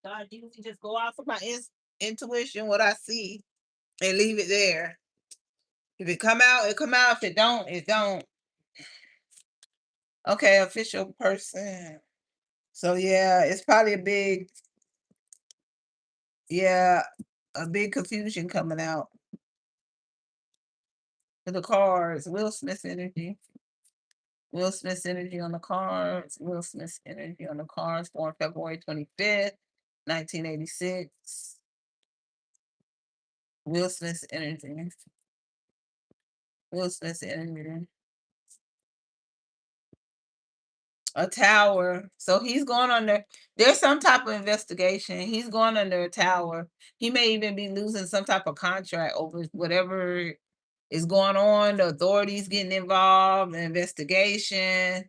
So I usually just go off of my intuition, what I see, and leave it there. If it come out, it come out. If it don't, it don't. Okay, official person. So yeah, it's probably yeah, a big confusion coming out for the cards. Will Smith's energy. Will Smith's energy on the cards. Will Smith's energy on the cards. Born February 25th, 1986. Will Smith's energy. Will Smith's energy. A tower. So he's going under, there's some type of investigation. He's going under a tower. He may even be losing some type of contract over whatever is going on. The authorities getting involved, the investigation,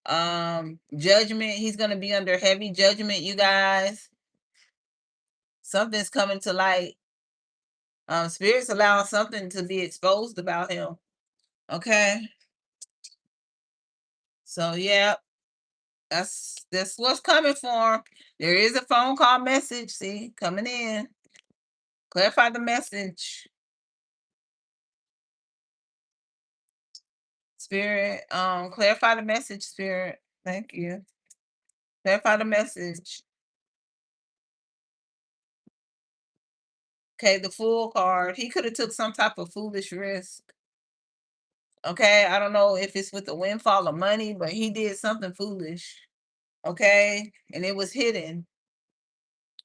judgment. He's gonna be under heavy judgment, you guys. Something's coming to light. Spirits allow something to be exposed about him. Okay. So yeah, that's what's coming for him. There is a phone call message, see, coming in. Clarify the message. Spirit, clarify the message, spirit. Thank you. Clarify the message. Okay, the fool card. He could have took some type of foolish risk. Okay, I don't know if it's with the windfall of money, but he did something foolish. Okay, and it was hidden.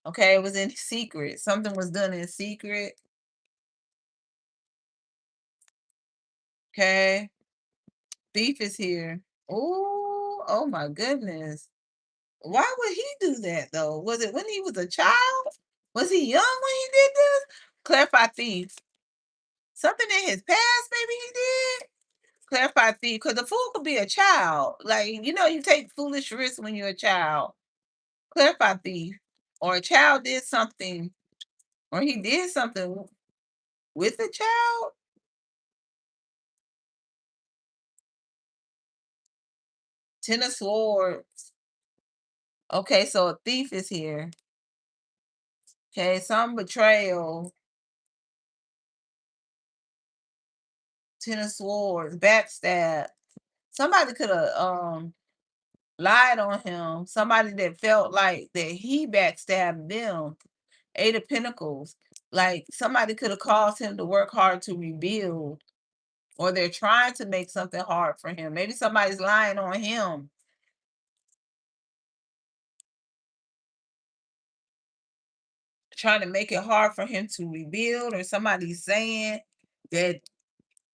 Okay, it was in secret. Something was done in secret. Okay, thief is here. Oh, oh my goodness. Why would he do that though? Was it when he was a child? Was he young when he did this? Clarify thief. Something in his past, maybe he did. Clarify thief, because the fool could be a child. Like, you take foolish risks when you're a child. Clarify thief. Or a child did something, or he did something with a child. Ten of swords. Okay, so a thief is here. Okay, some betrayal. Ten of swords, backstab. Somebody could have lied on him. Somebody that felt like that he backstabbed them. Eight of Pentacles. Like somebody could have caused him to work hard to rebuild, or they're trying to make something hard for him. Maybe somebody's lying on him. Trying to make it hard for him to rebuild, or somebody's saying that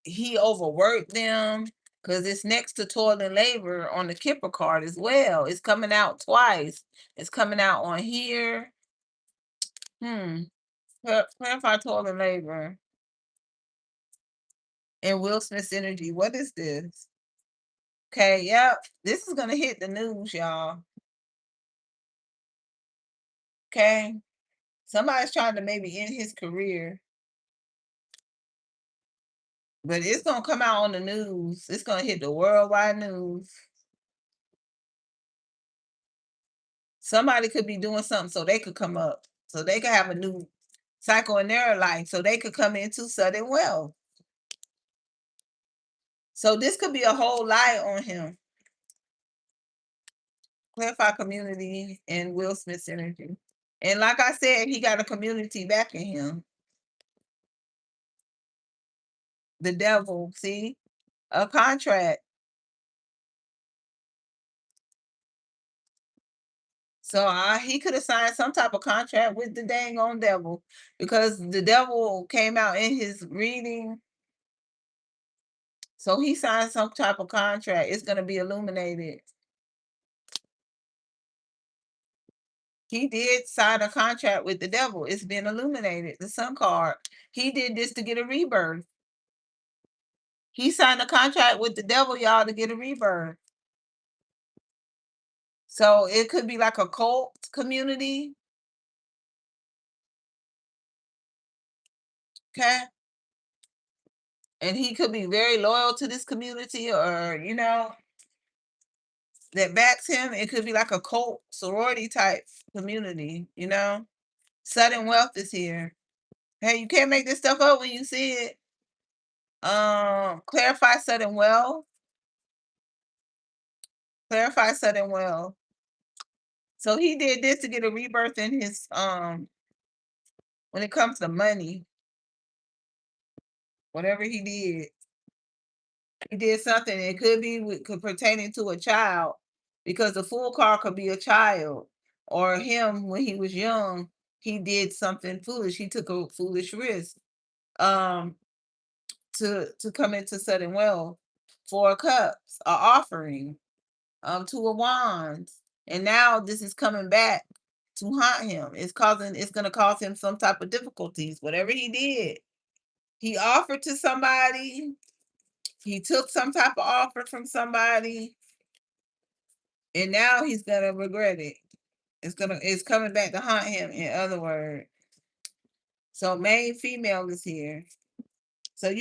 he overworked them, because it's next to toil and labor on the Kipper card as well. It's coming out twice. It's coming out on here. Clarify toil and labor. And Will Smith's energy. What is this? Okay, yep. This is gonna hit the news, y'all. Okay. Somebody's trying to maybe end his career, but it's gonna come out on the news. It's gonna hit the worldwide news. Somebody could be doing something so they could come up, so they could have a new cycle in their life, so they could come into sudden wealth. So this could be a whole lie on him. Clarify community and Will Smith's energy. And like I said, he got a community backing him. The devil, see? A contract. So he could have signed some type of contract with the dang on devil, because the devil came out in his reading. So he signed some type of contract. It's going to be illuminated. He did sign a contract with the devil. It's been illuminated. The sun card. He did this to get a rebirth. He signed a contract with the devil, y'all, to get a rebirth. So it could be like a cult community. Okay. And he could be very loyal to this community, or, that backs him. It could be like a cult sorority type community. Sudden wealth is here. Hey, you can't make this stuff up when you see it. Clarify sudden wealth. Clarify sudden wealth. So he did this to get a rebirth in his when it comes to money. Whatever he did something. It could be pertaining to a child, because the Fool card could be a child, or him when he was young. He did something foolish. He took a foolish risk um to come into sudden wealth. Four of Cups, a offering, Two of Wands, and now this is coming back to haunt him. It's gonna cause him some type of difficulties. Whatever he did, he offered to somebody. He took some type of offer from somebody, and now he's gonna regret it. It's coming back to haunt him, in other words. So main female is here. So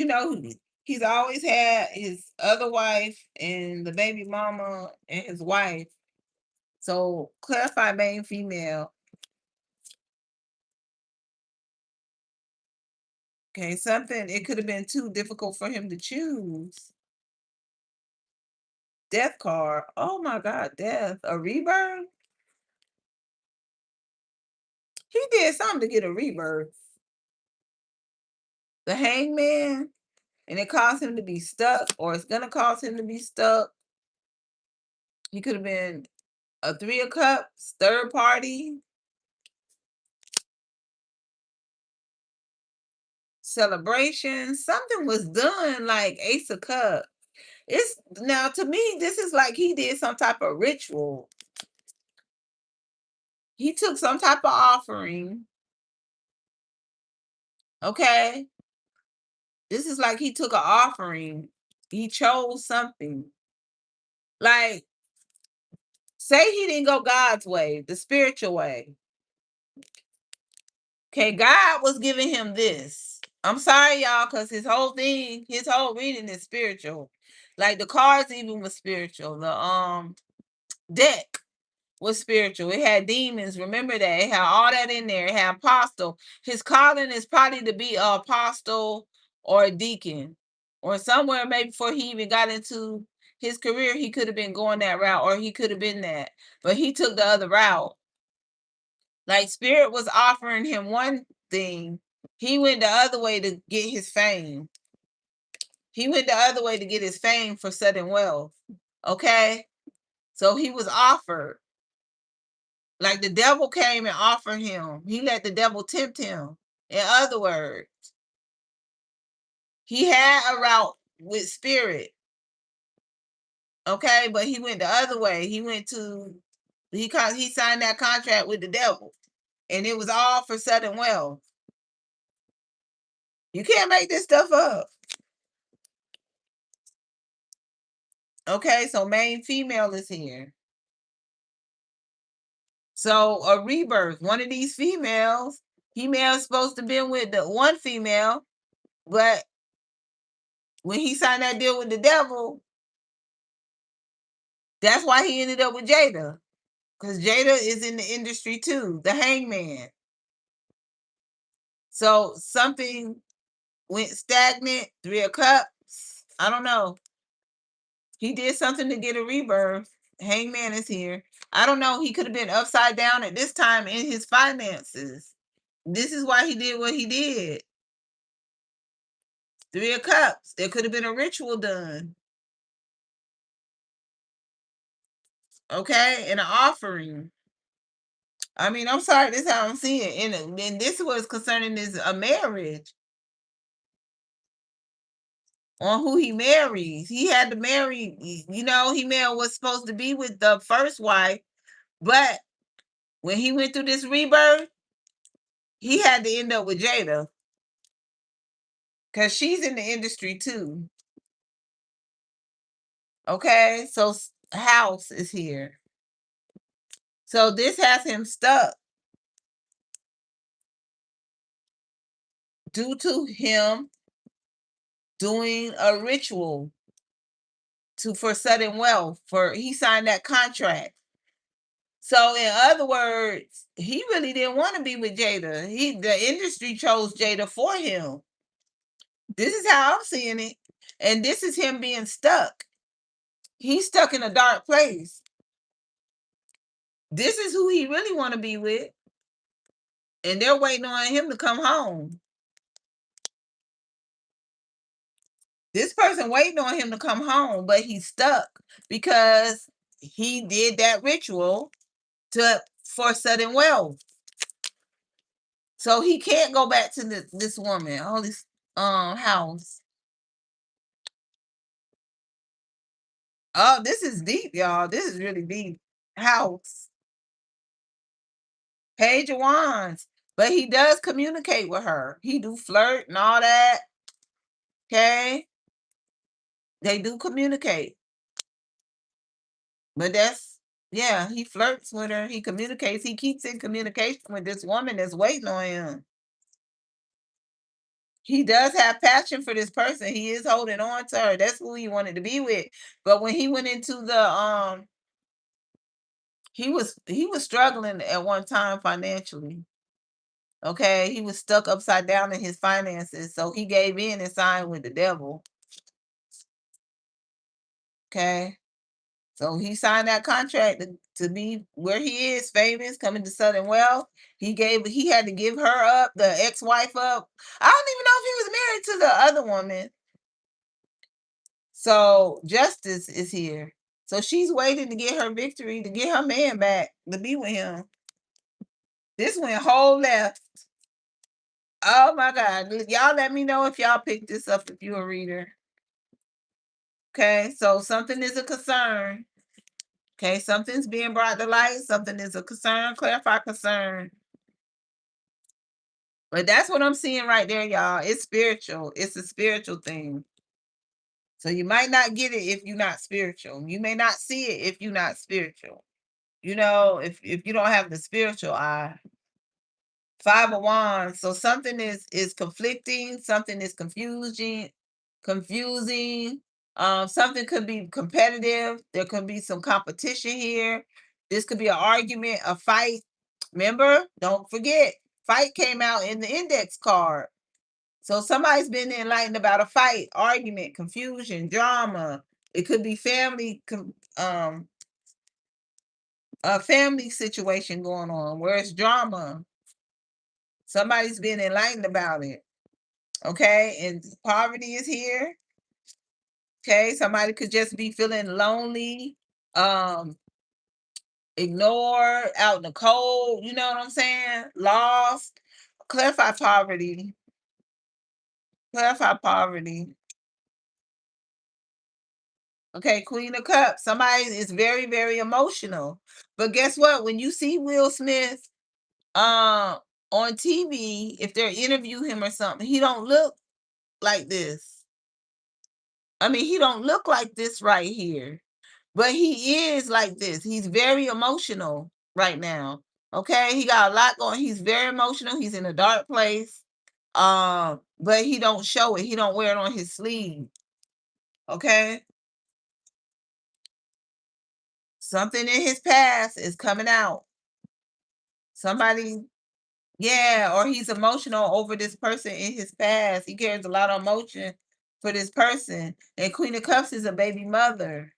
he's always had his other wife and the baby mama and his wife. So clarify main female. Okay, something, it could have been too difficult for him to choose. Death card. Oh my God, death. A rebirth? He did something to get a rebirth. The hangman, and it caused him to be stuck, or it's gonna cause him to be stuck. He could have been a Three of Cups, third party. Celebration. Something was done, like Ace of Cups. It's now, to me, this is like he did some type of ritual. He took some type of offering. Okay. This is like he took an offering. He chose something. Like, say he didn't go God's way, the spiritual way. Okay, God was giving him this. I'm sorry, y'all, because his whole thing, his whole reading is spiritual. Like the cards even was spiritual. The deck was spiritual. It had demons. Remember that. It had all that in there. It had apostle. His calling is probably to be an apostle or a deacon. Or somewhere maybe before he even got into his career, he could have been going that route, or he could have been that. But he took the other route. Like Spirit was offering him one thing. He went the other way to get his fame. He went the other way to get his fame for sudden wealth. Okay? So he was offered. Like the devil came and offered him. He let the devil tempt him. In other words, he had a route with Spirit. Okay? But he went the other way. He went to he signed that contract with the devil. And it was all for sudden wealth. You can't make this stuff up. Okay, so main female is here. So a rebirth. One of these females, he may have supposed to been with the one female, but when he signed that deal with the devil, that's why he ended up with Jada. Because Jada is in the industry too, the hangman. So something went stagnant, 3 of Cups. I don't know. He did something to get a rebirth. Hangman is here. I don't know. He could have been upside down at this time in his finances. This is why he did what he did. 3 of Cups. There could have been a ritual done. Okay, and an offering. I mean, I'm sorry, this is how I'm seeing it. And this was concerning is a marriage. On who he marries. He had to marry, he married was supposed to be with the first wife, but when he went through this rebirth, he had to end up with Jada. Because she's in the industry too. Okay, so House is here. So this has him stuck due to him doing a ritual for sudden wealth. For he signed that contract. So in other words, he really didn't want to be with Jada. The industry chose Jada for him. This is how I'm seeing it. And this is him being stuck. He's stuck in a dark place. This is who he really want to be with. And they're waiting on him to come home. This person waiting on him to come home, but he's stuck because he did that ritual for sudden wealth. So he can't go back to this woman, all this house. Oh, this is deep, y'all. This is really deep. House. Page of Wands. But he does communicate with her. He do flirt and all that. Okay. They do communicate. But yeah, he flirts with her. He communicates. He keeps in communication with this woman that's waiting on him. He does have passion for this person. He is holding on to her. That's who he wanted to be with. But when he went into the he was struggling at one time financially. Okay, he was stuck upside down in his finances, so he gave in and signed with the devil. Okay, so he signed that contract to be where he is, famous, coming to sudden wealth. He had to give her up, the ex-wife up. I don't even know if he was married to the other woman. So Justice is here. So she's waiting to get her victory, to get her man back, to be with him. This went whole left. Oh my God. Y'all let me know if y'all picked this up if you're a reader. Okay, so something is a concern. Okay, something's being brought to light. Something is a concern. Clarify concern. But that's what I'm seeing right there, y'all. It's spiritual. It's a spiritual thing. So you might not get it if you're not spiritual. You may not see it if you're not spiritual. If you don't have the spiritual eye. Five of Wands. So something is conflicting, something is confusing. Something could be competitive. There could be some competition here. This could be an argument, a fight. Remember, don't forget, fight came out in the index card. So somebody's been enlightened about a fight, argument, confusion, drama. It could be a family situation going on where it's drama. Somebody's been enlightened about it. Okay, and poverty is here. Okay, somebody could just be feeling lonely, um, ignored, out in the cold. You know what I'm saying? Lost. Clarify poverty. Clarify poverty. Okay, Queen of Cups. Somebody is very, very emotional. But guess what? When you see Will Smith uh, on TV, if they're interview him or something, he don't look like this. I mean, he don't look like this right here. But he is like this. He's very emotional right now. Okay, he got a lot going. He's very emotional. He's in a dark place. But he don't show it. He don't wear it on his sleeve. Okay, something in his past is coming out. Somebody, yeah, or he's emotional over this person in his past. He carries a lot of emotion for this person. And Queen of Cups is a baby mother.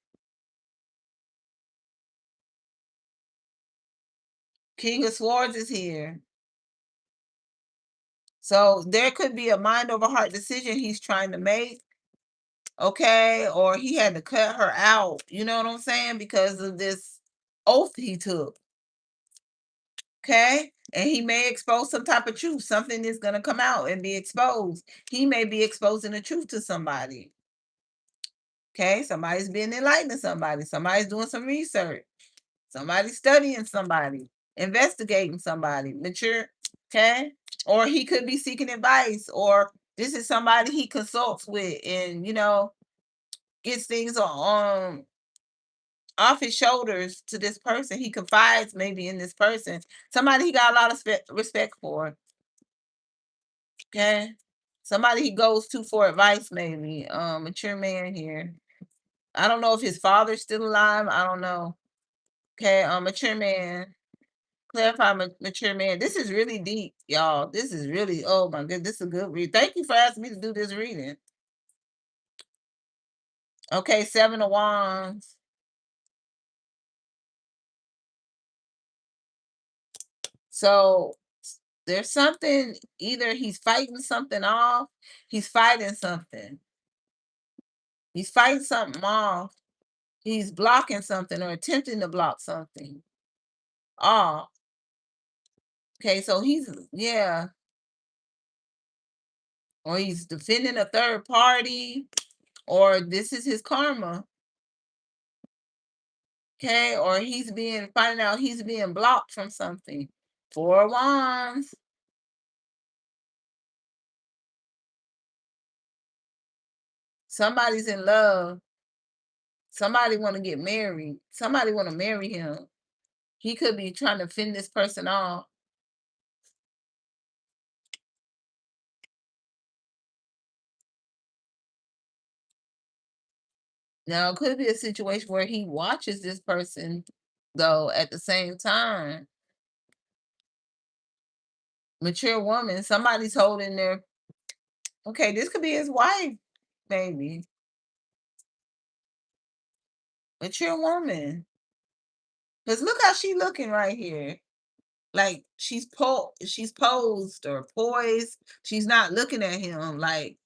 King of Swords is here. So there could be a mind over heart decision he's trying to make, okay? Or he had to cut her out, you know what I'm saying? Because of this oath he took, okay? And he may expose some type of truth. Something is going to come out and be exposed. He may be exposing the truth to somebody, okay? Somebody's being enlightened to somebody. Somebody's doing some research. Somebody's studying somebody, investigating somebody, mature, okay? Or he could be seeking advice, or this is somebody he consults with and gets things on off his shoulders to this person. He confides maybe in this person. Somebody he got a lot of respect for. Okay. Somebody he goes to for advice, maybe. Mature man here. I don't know if his father's still alive. I don't know. Okay, mature man. Clarify mature man. This is really deep, y'all. This is really, oh my goodness, this is a good read. Thank you for asking me to do this reading. Okay, Seven of Wands. So there's something, either he's fighting something off, he's fighting something. He's fighting something off. He's blocking something or attempting to block something off. Okay, so yeah, or he's defending a third party, or this is his karma. Okay, or he's being finding out he's being blocked from something. Four of Wands. Somebody's in love. Somebody want to get married. Somebody want to marry him. He could be trying to fend this person off. Now, it could be a situation where he watches this person, though, at the same time. Mature woman, somebody's holding their, okay, this could be his wife, maybe. Mature woman. Because look how she looking right here. Like she's posed or poised. She's not looking at him. Like,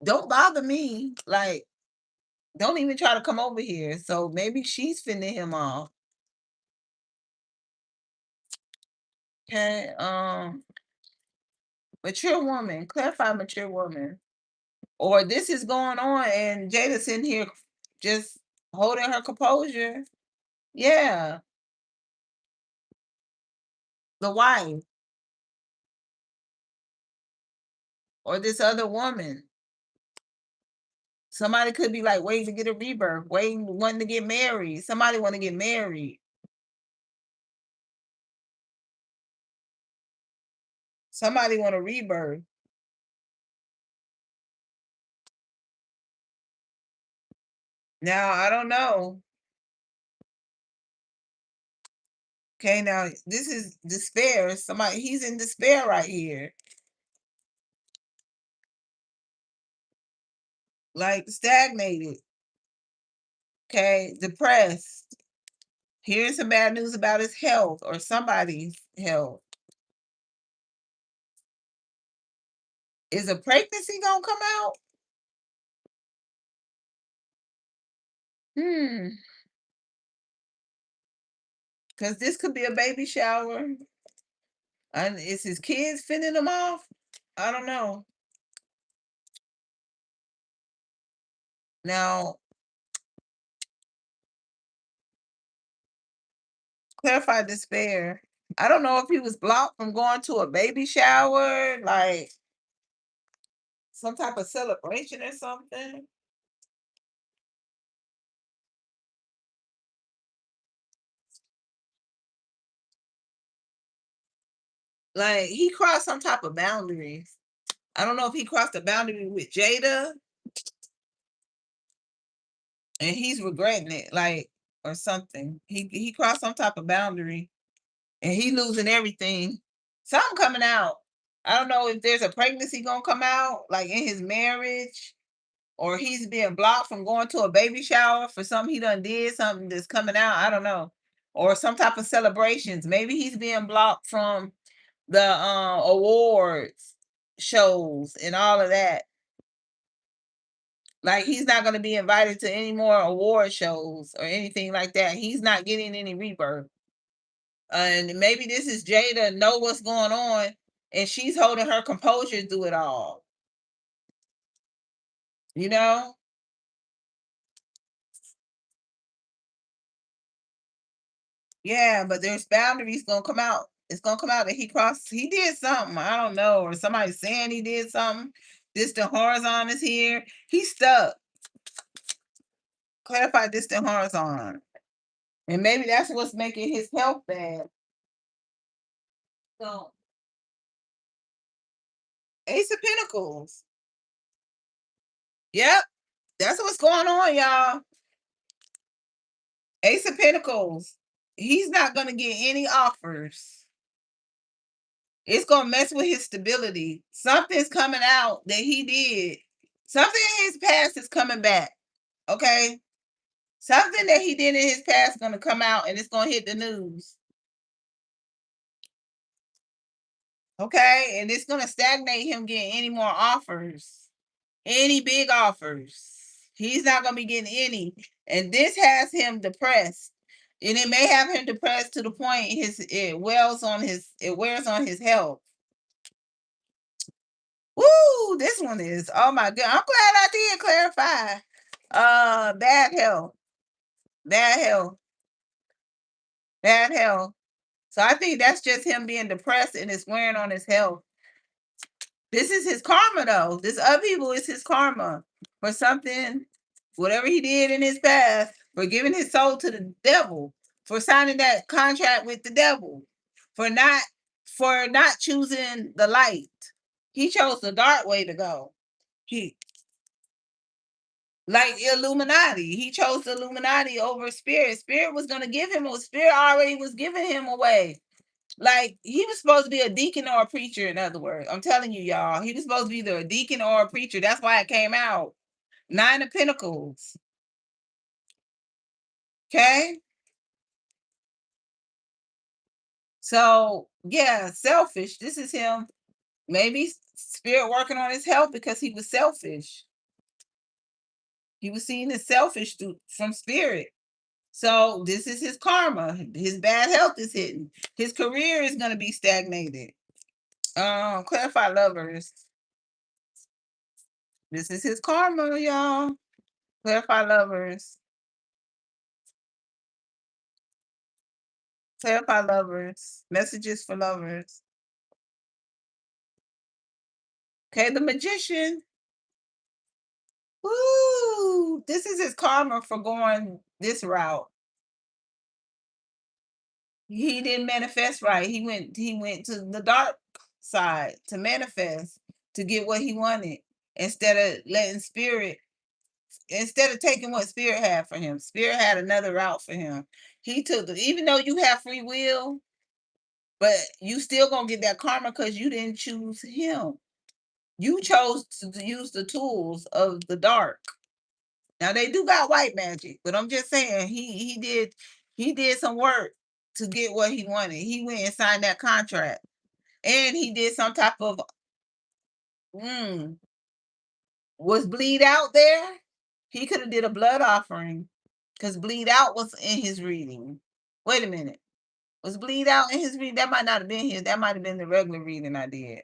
don't bother me. Like, don't even try to come over here. So maybe she's fending him off. Okay. Mature woman. Clarify mature woman. Or this is going on and Jada's in here just holding her composure. Yeah. The wife. or this other woman. Somebody could be like waiting to get a rebirth, waiting, wanting to get married. Somebody want to get married. Somebody want a rebirth. Now I don't know. Okay, now this is despair. Somebody he's in despair right here. Like stagnated. Okay, depressed. Here's some bad news about his health or somebody's health. Is a pregnancy gonna come out? Hmm. Because this could be a baby shower. And is his kids fending him off? I don't know. Now, clarify despair. I don't know if he was blocked from going to a baby shower, like some type of celebration or something. Like he crossed some type of boundaries. I don't know if he crossed the boundary with Jada and he's regretting it, like or something. He crossed some type of boundary and he losing everything. Something coming out. I don't know if there's a pregnancy gonna come out, like in his marriage, or he's being blocked from going to a baby shower for something he done did, something that's coming out. I don't know, or some type of celebrations. Maybe he's being blocked from the awards shows and all of that. Like he's not going to be invited to any more award shows or anything like that. He's not getting any rebirth. And maybe this is Jada know what's going on and she's holding her composure through it all. You know? Yeah, but there's boundaries gonna come out. It's gonna come out that he did something. I don't know, or somebody saying he did something. Distant horizon is here. He's stuck. Clarify distant horizon. And maybe that's what's making his health bad. So Ace of Pentacles. Yep, that's what's going on, y'all. Ace of Pentacles. He's not gonna get any offers. It's gonna mess with his stability. Something's coming out that he did. Something in his past is coming back. Okay. Something that he did in his past is gonna come out and it's gonna hit the news. Okay. And it's gonna stagnate him getting any more offers. Any big offers. He's not gonna be getting any. And this has him depressed. And it may have him depressed to the point it wears on his health. Woo! This one is, oh my god. I'm glad I did clarify. Bad health. Bad health. Bad health. So I think that's just him being depressed and it's wearing on his health. This is his karma though. This upheaval is his karma for something, whatever he did in his past, for giving his soul to the devil, for signing that contract with the devil, for not choosing the light. He chose the dark way to go. He like Illuminati. He chose the Illuminati over spirit. Spirit was gonna give him a spirit already was giving him away. Like he was supposed to be a deacon or a preacher, in other words. I'm telling you, y'all, he was supposed to be either a deacon or a preacher. That's why it came out. Nine of Pentacles. Okay. So yeah, selfish. This is him. Maybe spirit working on his health because he was selfish. He was seen as selfish from spirit. So this is his karma. His bad health is hitting. His career is going to be stagnated. Clarify lovers. This is his karma, y'all. Clarify lovers. Clarify lovers. Messages for lovers. Okay, the magician. Ooh, this is his karma for going this route. He didn't manifest right. He went to the dark side to manifest to get what he wanted instead of letting spirit instead of taking what spirit had for him. Spirit had another route for him. He took the even though you have free will, but you still gonna get that karma because you didn't choose him. You chose to use the tools of the dark. Now they do got white magic, but I'm just saying he did some work to get what he wanted. He went and signed that contract, and he did some type of mm, was bleed out there. He could have did a blood offering because bleed out was in his reading. Wait a minute, was bleed out in his reading? That might not have been his. That might have been the regular reading I did.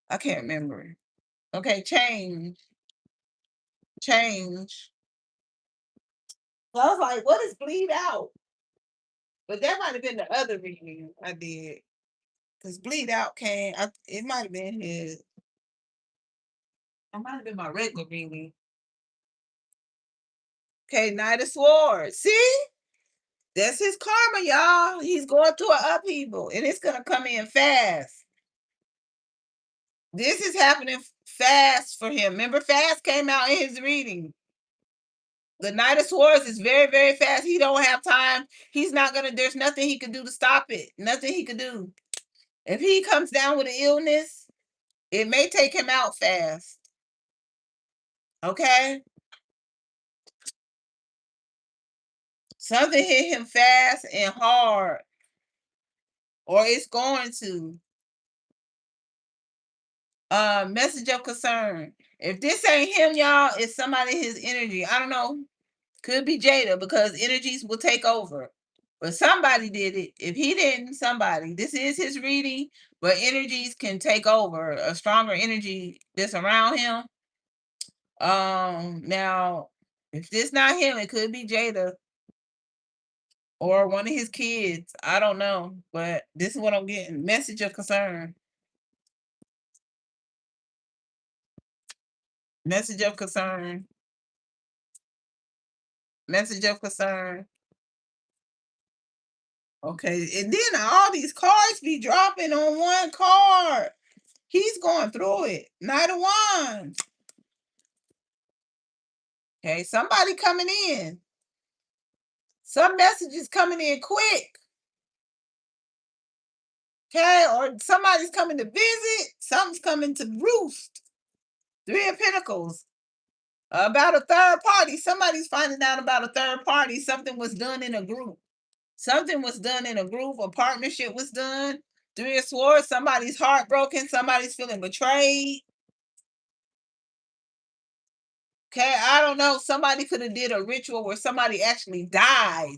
I can't remember. Okay, change. So I was like, what is bleed out? But that might have been the other reading I did. Because bleed out came, it might have been his. It might have been my regular reading. Okay, Knight of Swords. See? That's his karma, y'all. He's going through an upheaval, and it's gonna come in fast. This is happening fast for him. Remember, fast came out in his reading. The Knight of Swords is very, very fast. He don't have time. He's not gonna. There's nothing he can do to stop it. Nothing he could do. If he comes down with an illness, it may take him out fast. Okay. Something hit him fast and hard, or it's going to. Message of concern. If this ain't him, y'all, it's somebody his energy. I don't know. Could be Jada because energies will take over. But somebody did it. If he didn't, somebody. This is his reading, but energies can take over. A stronger energy that's around him. Now, if this not him, it could be Jada or one of his kids. I don't know, but this is what I'm getting. Message of concern. Message of concern. Message of concern. Okay, and then all these cards be dropping on one card. He's going through it. Knight of Wands. Okay, somebody coming in. Some messages coming in quick. Okay, or somebody's coming to visit. Something's coming to roost. Three of Pentacles. About a third party. Somebody's finding out about a third party. Something was done in a group. Something was done in a group. A partnership was done. Three of Swords. Somebody's heartbroken. Somebody's feeling betrayed. Okay, I don't know. Somebody could have did a ritual where somebody actually died.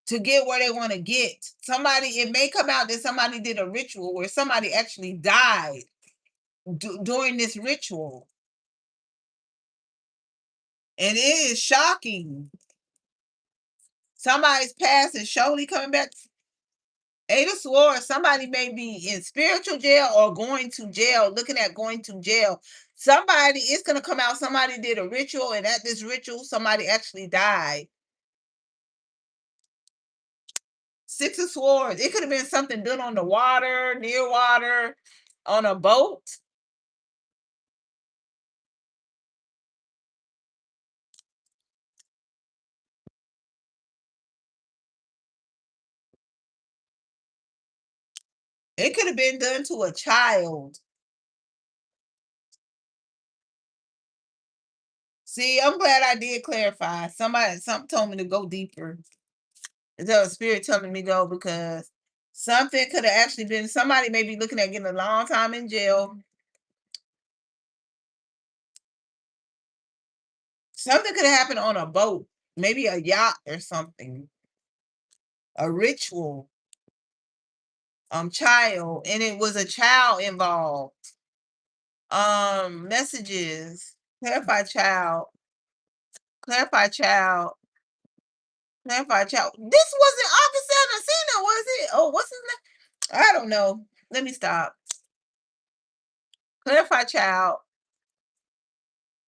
To get where they want to get. Somebody, it may come out that somebody did a ritual where somebody actually died during this ritual. And it is shocking. Somebody's past is surely coming back. Eight of Swords, somebody may be in spiritual jail or going to jail, looking at going to jail. Somebody, it's going to come out, somebody did a ritual, and at this ritual, somebody actually died. Six of Swords, it could have been something done on the water, near water, on a boat. It could have been done to a child. See, I'm glad I did clarify. Something told me to go deeper. The spirit telling me to go because something could have actually been somebody may be looking at getting a long time in jail. Something could have happened on a boat, maybe a yacht or something. A ritual. Child, and it was a child involved. Messages. Clarify child. Clarify child. Clarify child. This wasn't August 7th. was it? Oh, what's his name? I don't know. Let me stop. Clarify child.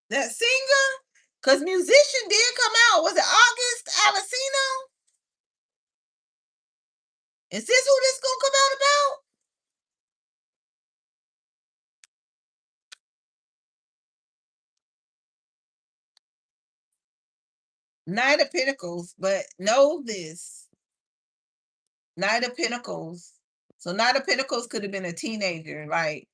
That singer? Because musician did come out. Was it August Alsina? Is this who this gonna come out about? Knight of Pentacles, but know this. Knight of Pentacles. So Knight of Pentacles could have been a teenager. Like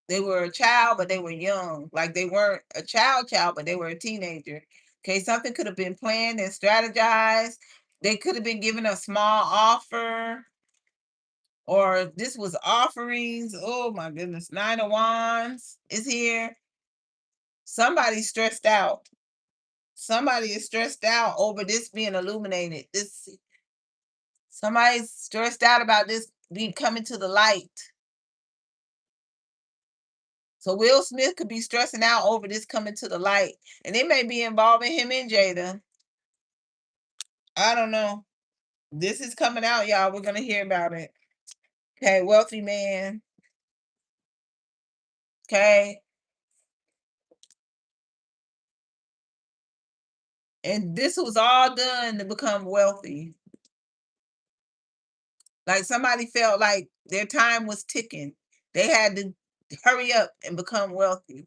they were a child, but they were young. Like they weren't a child, but they were a teenager. Okay, something could have been planned and strategized. They could have been given a small offer, or this was offerings. Oh my goodness. Nine of Wands is here. Somebody's stressed out. Somebody is stressed out over this being illuminated. This somebody's stressed out about this be coming to the light. So Will Smith could be stressing out over this coming to the light, and it may be involving him and Jada. I don't know. This is coming out, y'all. We're gonna hear about it. Okay, wealthy man. Okay, and this was all done to become wealthy. Like somebody felt like their time was ticking. They had to hurry up and become wealthy.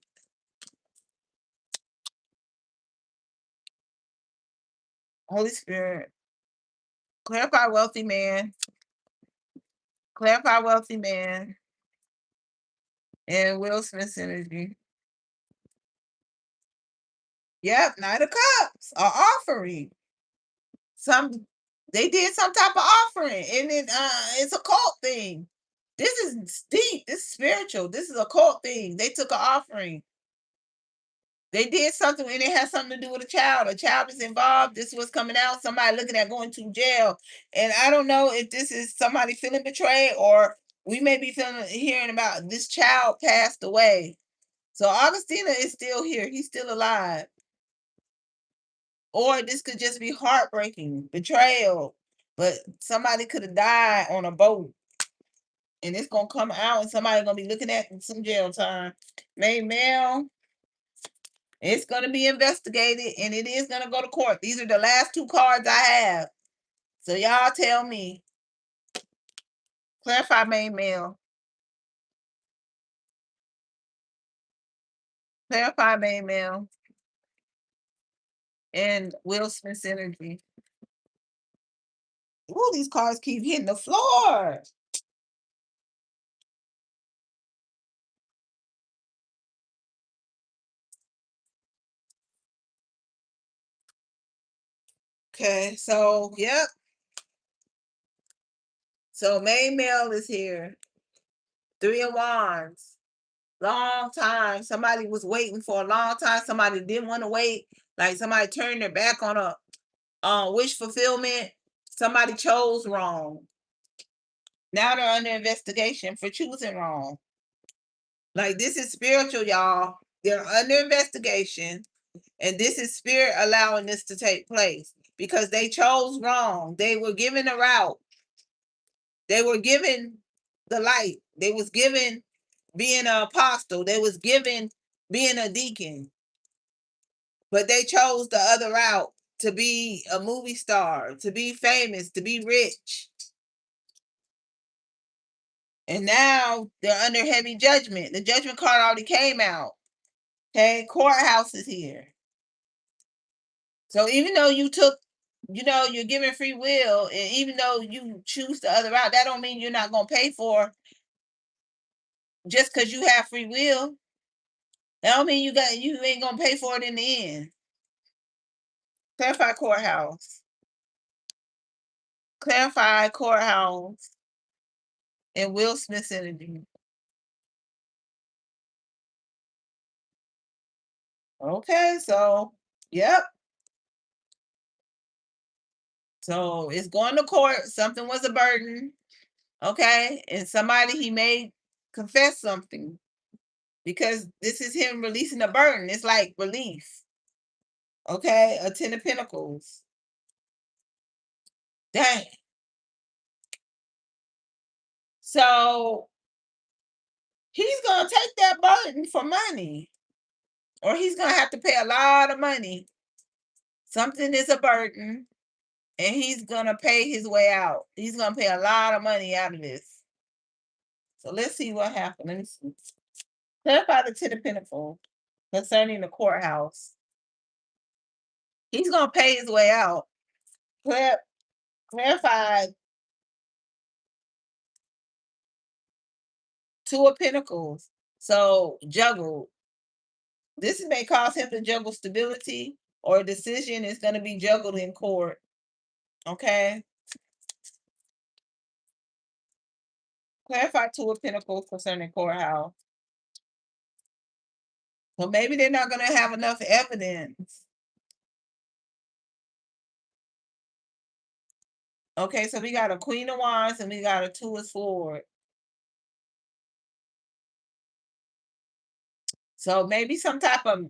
Holy Spirit, clarify wealthy man. Clarify wealthy man. And Will Smith's energy. Yep, Knight of Cups, a offering. Some they did some type of offering, and it's a cult thing. This is deep. This is spiritual. This is a cult thing. They took an offering. They did something, and it has something to do with a child. A child is involved. This was coming out. Somebody looking at going to jail, and I don't know if this is somebody feeling betrayed, or we may be hearing about this child passed away. So Augustina is still here. He's still alive. Or this could just be heartbreaking, betrayal. But somebody could have died on a boat. And it's gonna come out and somebody gonna be looking at some jail time. May mail. It's gonna be investigated and it is gonna go to court. These are the last two cards I have. So y'all tell me. Clarify main mail. Clarify main mail. And Will Smith's energy. Ooh, these cards keep hitting the floor. Okay, so yep. So main mail is here. 3 of Wands. Long time. Somebody was waiting for a long time. Somebody didn't want to wait. Like somebody turned their back on a wish fulfillment. Somebody chose wrong. Now they're under investigation for choosing wrong. Like this is spiritual, y'all. They're under investigation, and this is spirit allowing this to take place because they chose wrong. They were given a route. They were given the light. They was given being an apostle. They was given being a deacon. But they chose the other route to be a movie star, to be famous, to be rich. And now they're under heavy judgment. The judgment card already came out. Okay, courthouse is here. So even though you took, you're given free will, and even though you choose the other route, that don't mean you're not gonna pay for just because you have free will. That don't mean you ain't gonna pay for it in the end. Clarify courthouse. Clarify courthouse and Will Smith's energy. Okay, so yep. So it's going to court. Something was a burden. Okay. And somebody he may confess something because this is him releasing a burden. It's like relief. Okay. A 10 of Pentacles. Dang. So he's gonna take that burden for money, or he's gonna have to pay a lot of money. Something is a burden, and he's gonna pay his way out. He's gonna pay a lot of money out of this. So let's see what happened. Let me see. Clarify the Ten of Pentacles concerning the courthouse. He's gonna pay his way out. Clarify Two of Pentacles. So juggle. This may cause him to juggle stability, or a decision is going to be juggled in court. Okay. Clarify Two of Pentacles concerning courthouse. So maybe they're not going to have enough evidence. Okay, so we got a Queen of Wands and we got a Two of Swords. So maybe some type of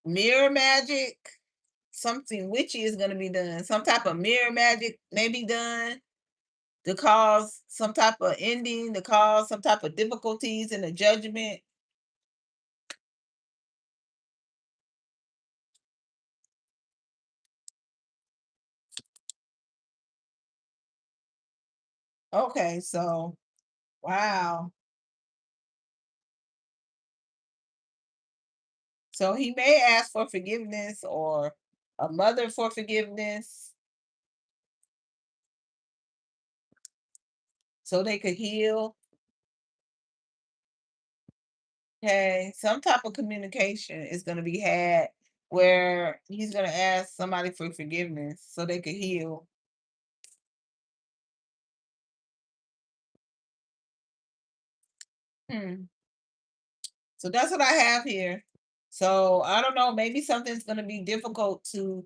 mirror magic, something witchy is going to be done. Some type of mirror magic may be done to cause some type of ending, to cause some type of difficulties in the judgment. Okay, so wow. So he may ask for forgiveness, or a mother for forgiveness, so they could heal. Okay, some type of communication is going to be had where he's going to ask somebody for forgiveness so they could heal. Hmm. So that's what I have here. So I don't know, maybe something's going to be difficult to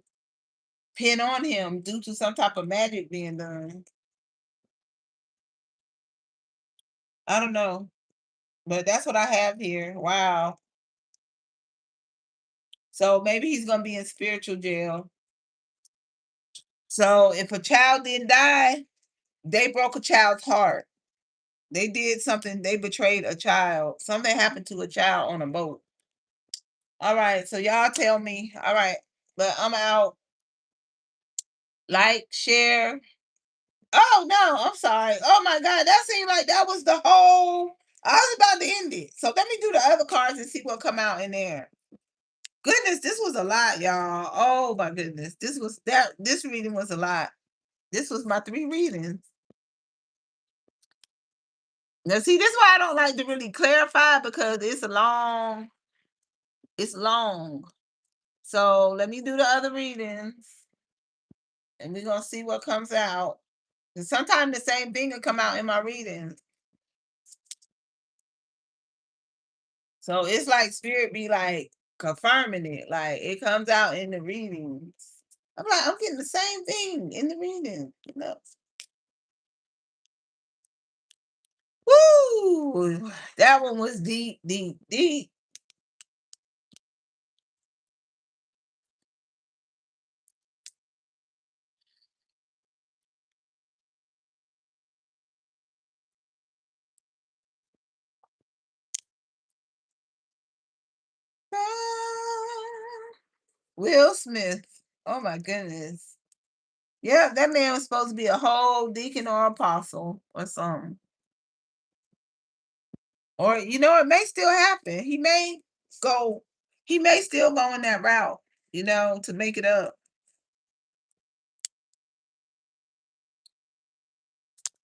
pin on him due to some type of magic being done. I don't know, but that's what I have here. Wow. So maybe he's going to be in spiritual jail. So if a child didn't die, they broke a child's heart. They did something, they betrayed a child. Something happened to a child on a boat. All right, so y'all tell me. All right, but I'm out. Like, share. Oh no, I'm sorry. Oh my God, that seemed like that was the whole. I was about to end it. So let me do the other cards and see what come out in there. Goodness, this was a lot, y'all. Oh my goodness, this was that. This reading was a lot. This was my 3 readings. Now, see, this is why I don't like to really clarify, because it's long. It's long. So let me do the other readings, and we're gonna see what comes out. And sometimes the same thing will come out in my readings. So it's like spirit be like confirming it. Like it comes out in the readings. I'm like, I'm getting the same thing in the reading. Woo! That one was deep, deep, deep. Ah, Will Smith. Oh my goodness. Yeah, that man was supposed to be a whole deacon or apostle or something. Or it may still happen. Go, he may still go in that route, to make it up.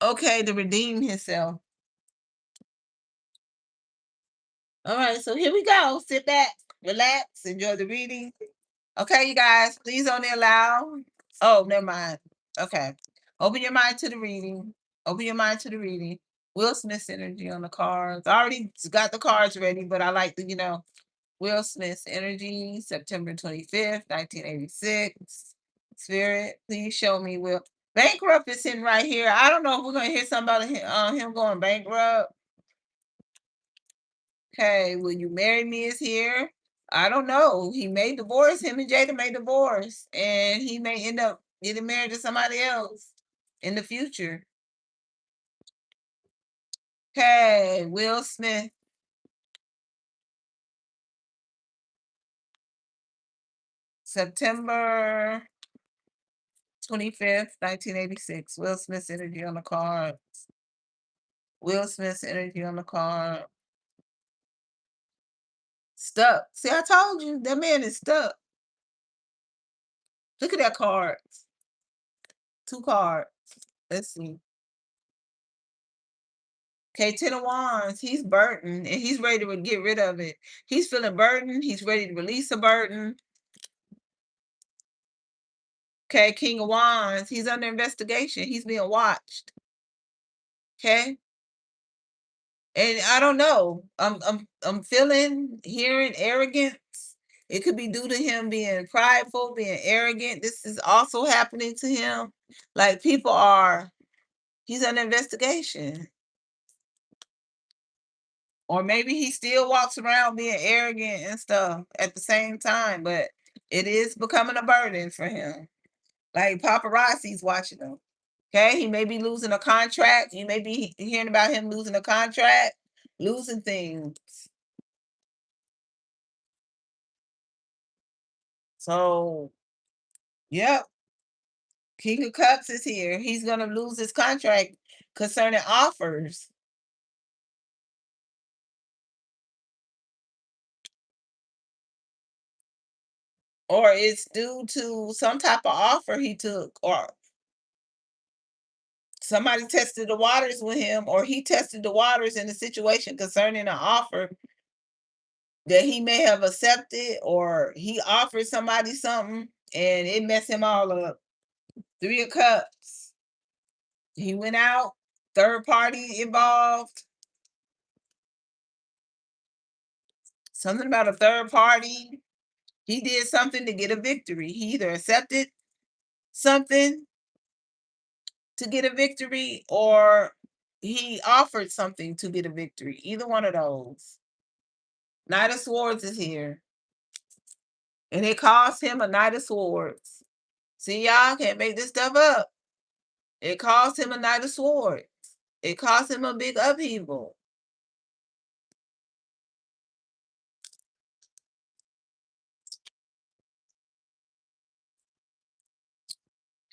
Okay, to redeem himself. All right, so here we go. Sit back, relax, enjoy the reading. Okay, you guys, please only allow. Oh, never mind. Okay. Open your mind to the reading. Open your mind to the reading. Will Smith's energy on the cards. I already got the cards ready, but I like the, Will Smith's energy, September 25th, 1986. Spirit, please show me Will. Bankrupt is sitting right here. I don't know if we're gonna hear something about him going bankrupt. Okay, will you marry me is here. I don't know. He may divorce. Him and Jada may divorce, and he may end up getting married to somebody else in the future. Okay, Will Smith. September 25th, 1986. Will Smith's energy on the card. Will Smith's energy on the card. Stuck. See, I told you that man is stuck. Look at that card. Two cards. Let's see. Okay, Ten of Wands. He's burdened and he's ready to get rid of it. He's feeling burdened. He's ready to release a burden. Okay, King of Wands. He's under investigation. He's being watched. Okay. And I don't know. I'm feeling, hearing arrogance. It could be due to him being prideful, being arrogant. This is also happening to him. Like people are, he's under investigation. Or maybe he still walks around being arrogant and stuff at the same time, but it is becoming a burden for him. Like paparazzi's watching him. Okay, he may be losing a contract. You may be hearing about him losing a contract, losing things. So, yep, King of Cups is here. He's gonna lose his contract concerning offers. Or it's due to some type of offer he took, or somebody tested the waters with him, or he tested the waters in a situation concerning an offer that he may have accepted, or he offered somebody something and it messed him all up. Three of Cups. He went out, third party involved. Something about a third party. He did something to get a victory. He either accepted something to get a victory or he offered something to get a victory. Either one of those. Knight of Swords is here. And it cost him a Knight of Swords. See, y'all can't make this stuff up. It cost him a Knight of Swords. It cost him a big upheaval.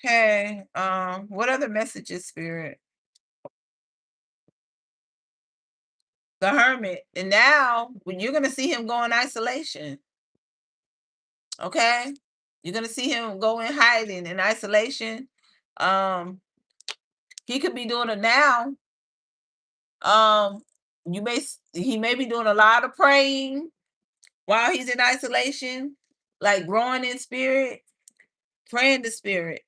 Okay. What other messages, Spirit? The Hermit. And now when you're gonna see him go in isolation. Okay. You're gonna see him go in hiding in isolation. He could be doing it now. Um, he may be doing a lot of praying while he's in isolation, like growing in spirit, praying to spirit.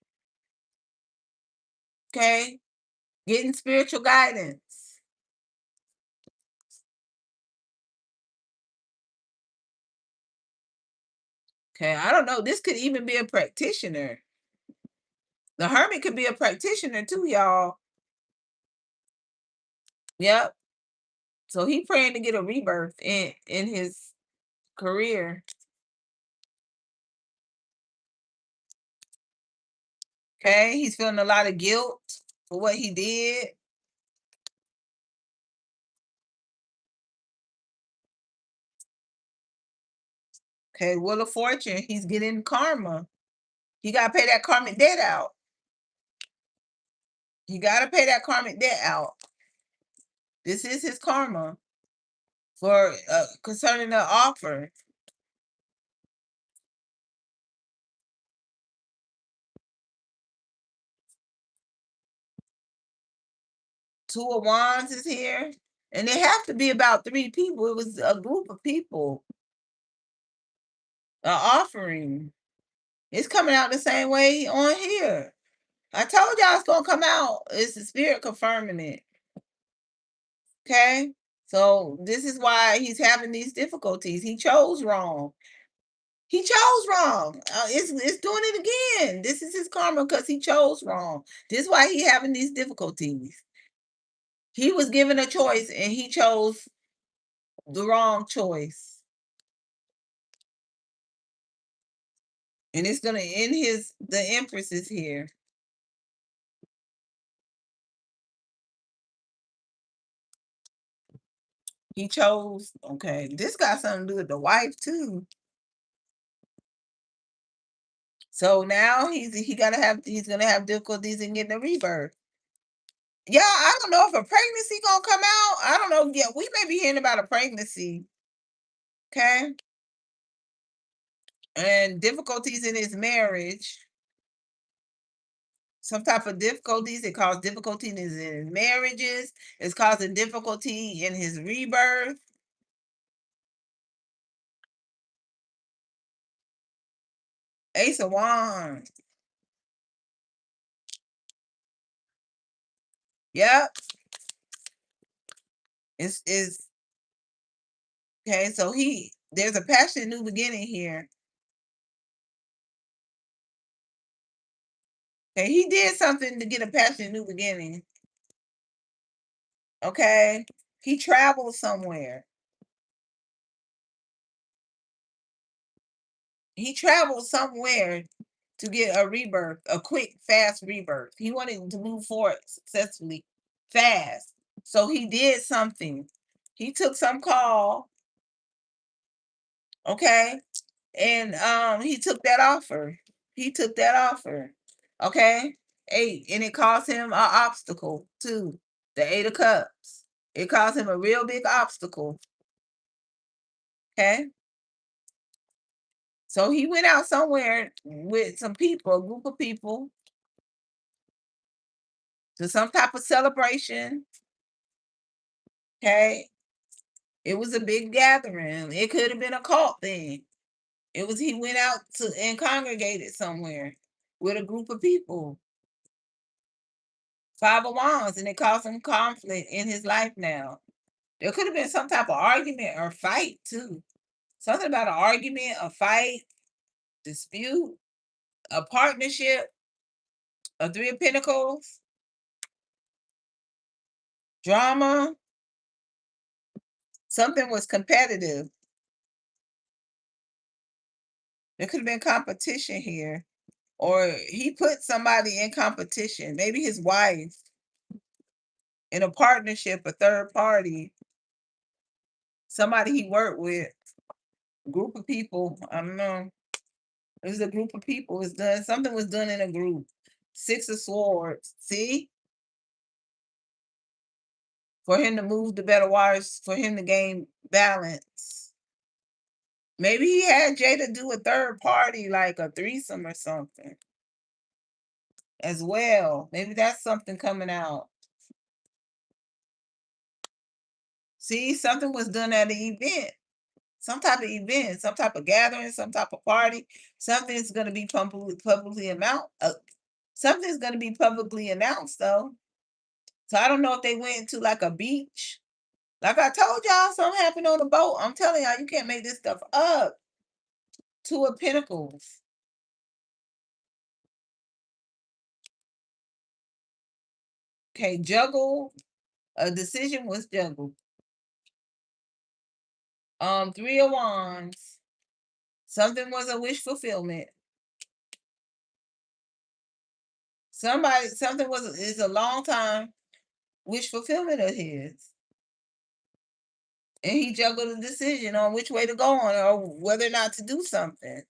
Okay, getting spiritual guidance. Okay, I don't know. This could even be a practitioner. The hermit could be a practitioner too, y'all. Yep. So he praying to get a rebirth in his career. Okay, he's feeling a lot of guilt for what he did. Okay, Wheel of Fortune, he's getting karma. He got to pay that karmic debt out. You got to pay that karmic debt out. This is his karma for concerning the offer. Two of Wands is here. And they have to be about three people. It was a group of people. Offering. It's coming out the same way on here. I told y'all it's gonna come out. It's the spirit confirming it. Okay. So this is why he's having these difficulties. He chose wrong. He chose wrong. It's doing it again. This is his karma because he chose wrong. This is why he having these difficulties. He was given a choice and he chose the wrong choice. And it's gonna end the Empress is here. He chose. Okay, this got something to do with the wife too. So now he's gonna have difficulties in getting a rebirth. Yeah, I don't know if a pregnancy gonna come out. I don't know. Yeah, we may be hearing about a pregnancy. Okay, and difficulties in his marriage. Some type of difficulties. It caused difficulty in his marriages. It's causing difficulty in his rebirth. Ace of Wands. Yep. It's okay. So there's a passionate new beginning here. Okay, he did something to get a passionate new beginning. Okay, he traveled somewhere. He traveled somewhere to get a rebirth, a quick, fast rebirth. He wanted to move forward successfully, fast. So he did something. He took some call, okay, and he took that offer. He took that offer, okay. Eight, and it caused him an obstacle too. The Eight of Cups. It caused him a real big obstacle. Okay. So he went out somewhere with some people, a group of people, to some type of celebration. Okay. It was a big gathering. It could have been a cult thing. He went out to and congregated somewhere with a group of people. Five of Wands, and it caused him conflict in his life now. There could have been some type of argument or fight too. Something about an argument, a fight, dispute, a partnership, a Three of Pentacles, drama. Something was competitive. There could have been competition here, or he put somebody in competition, maybe his wife, in a partnership, a third party, somebody he worked with, group of people. I don't know. It was a group of people. It's done. Something was done in a group. Six of Swords. See, for him to move the better waters, for him to gain balance. Maybe he had Jada do a third party, like a threesome or something, as well. Maybe that's something coming out. See, something was done at an event, some type of event, some type of gathering, some type of party. Something's going to be publicly announced. Something's going to be publicly announced, though. So I don't know if they went to like a beach. Like I told y'all, something happened on the boat. I'm telling y'all, you can't make this stuff up. Two of Pentacles. Okay, juggle. A decision was juggled. Three of Wands. Something was a wish fulfillment. Something is a long time wish fulfillment of his. And he juggled a decision on which way to go on or whether or not to do something.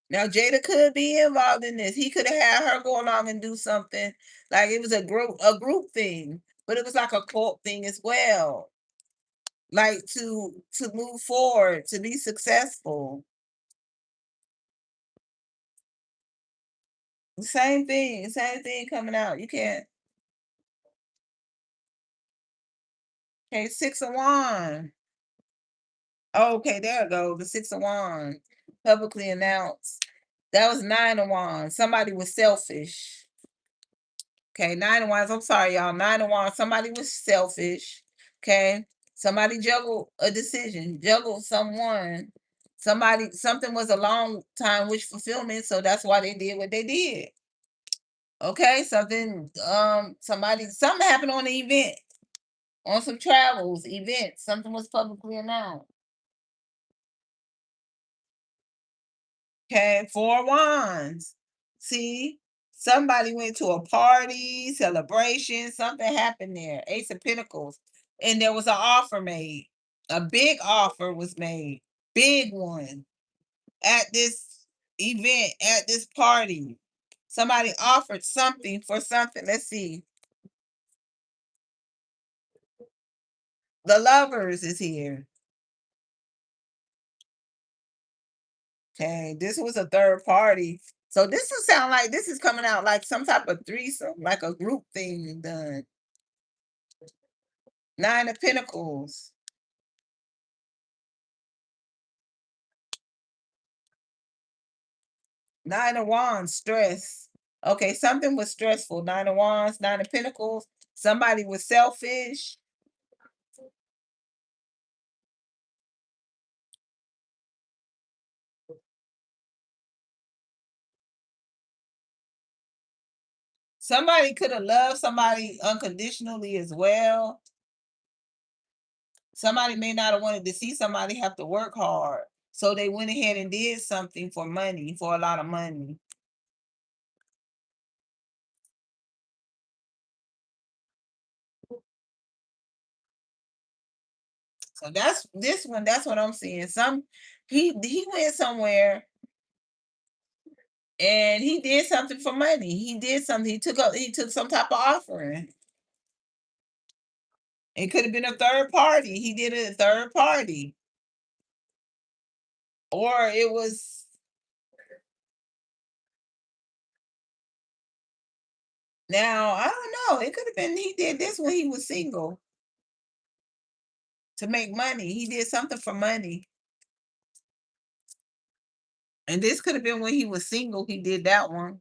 Now Jada could be involved in this. He could have had her go along and do something. Like it was a group thing, but it was like a cult thing as well. Like to move forward, to be successful. Same thing coming out. You can't. Okay, Six of Wands. Okay, there it goes. The Six of Wands. Publicly announced. That was Nine of Wands. Somebody was selfish. Okay, Nine of Wands. I'm sorry, y'all. Nine of Wands. Somebody was selfish. Okay. Somebody juggled a decision, juggled someone. Something was a long time wish fulfillment, so that's why they did what they did. Okay, something happened on the event, on some travels, events. Something was publicly announced. Okay, Four Wands. See, somebody went to a party, celebration, something happened there. Ace of Pentacles. and there was an offer made. A big offer was made, big one, at this event, at this party. Somebody offered something for something. Let's see. The lovers is here. Okay, this was a third party. So this will sound like this is coming out like some type of threesome, like a group thing done. Nine of Pentacles. Nine of Wands, stress. Okay, something was stressful. Nine of Wands, Nine of Pentacles. Somebody was selfish. Somebody could have loved somebody unconditionally as well. Somebody may not have wanted to see somebody have to work hard. So they went ahead and did something for money, for a lot of money. So that's this one. That's what I'm seeing. He went somewhere and he did something for money. He did something. He took some type of offering. It could have been a third party. He did it a third party. Or it was now, I don't know. It could have been he did this when he was single to make money. He did something for money. And this could have been when he was single, he did that one.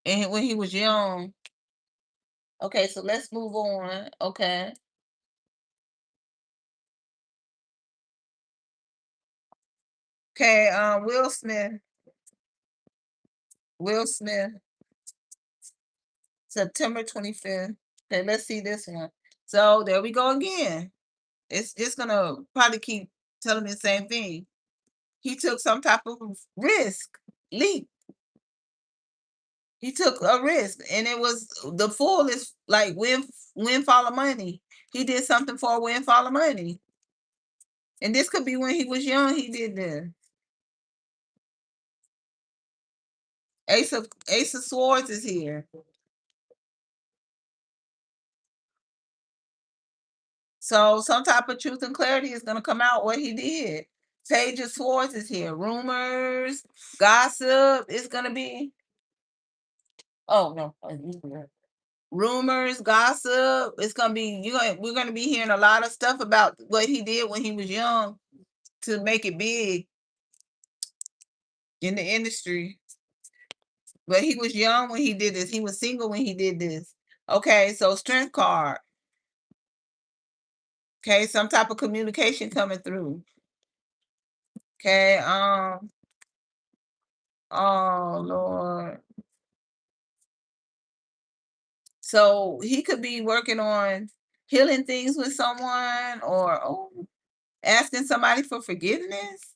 And when he was young. Okay, so let's move on. Okay. Okay, Will Smith. Will Smith, September 25th. Okay, let's see this one. So there we go again. It's just gonna probably keep telling me the same thing. He took some type of risk, leap. He took a risk, and it was the fool is like windfall of money. He did something for a windfall of money, and this could be when he was young. He did this. Ace of Swords is here. So some type of truth and clarity is gonna come out what he did. Page of Swords is here. Rumors, gossip. It's gonna be. Oh no, rumors, gossip. It's gonna be we're gonna be hearing a lot of stuff about what he did when he was young to make it big in the industry. But he was young when he did this. He was single when he did this. Okay, so strength card. Okay, some type of communication coming through. Okay, oh Lord. So he could be working on healing things with someone or asking somebody for forgiveness.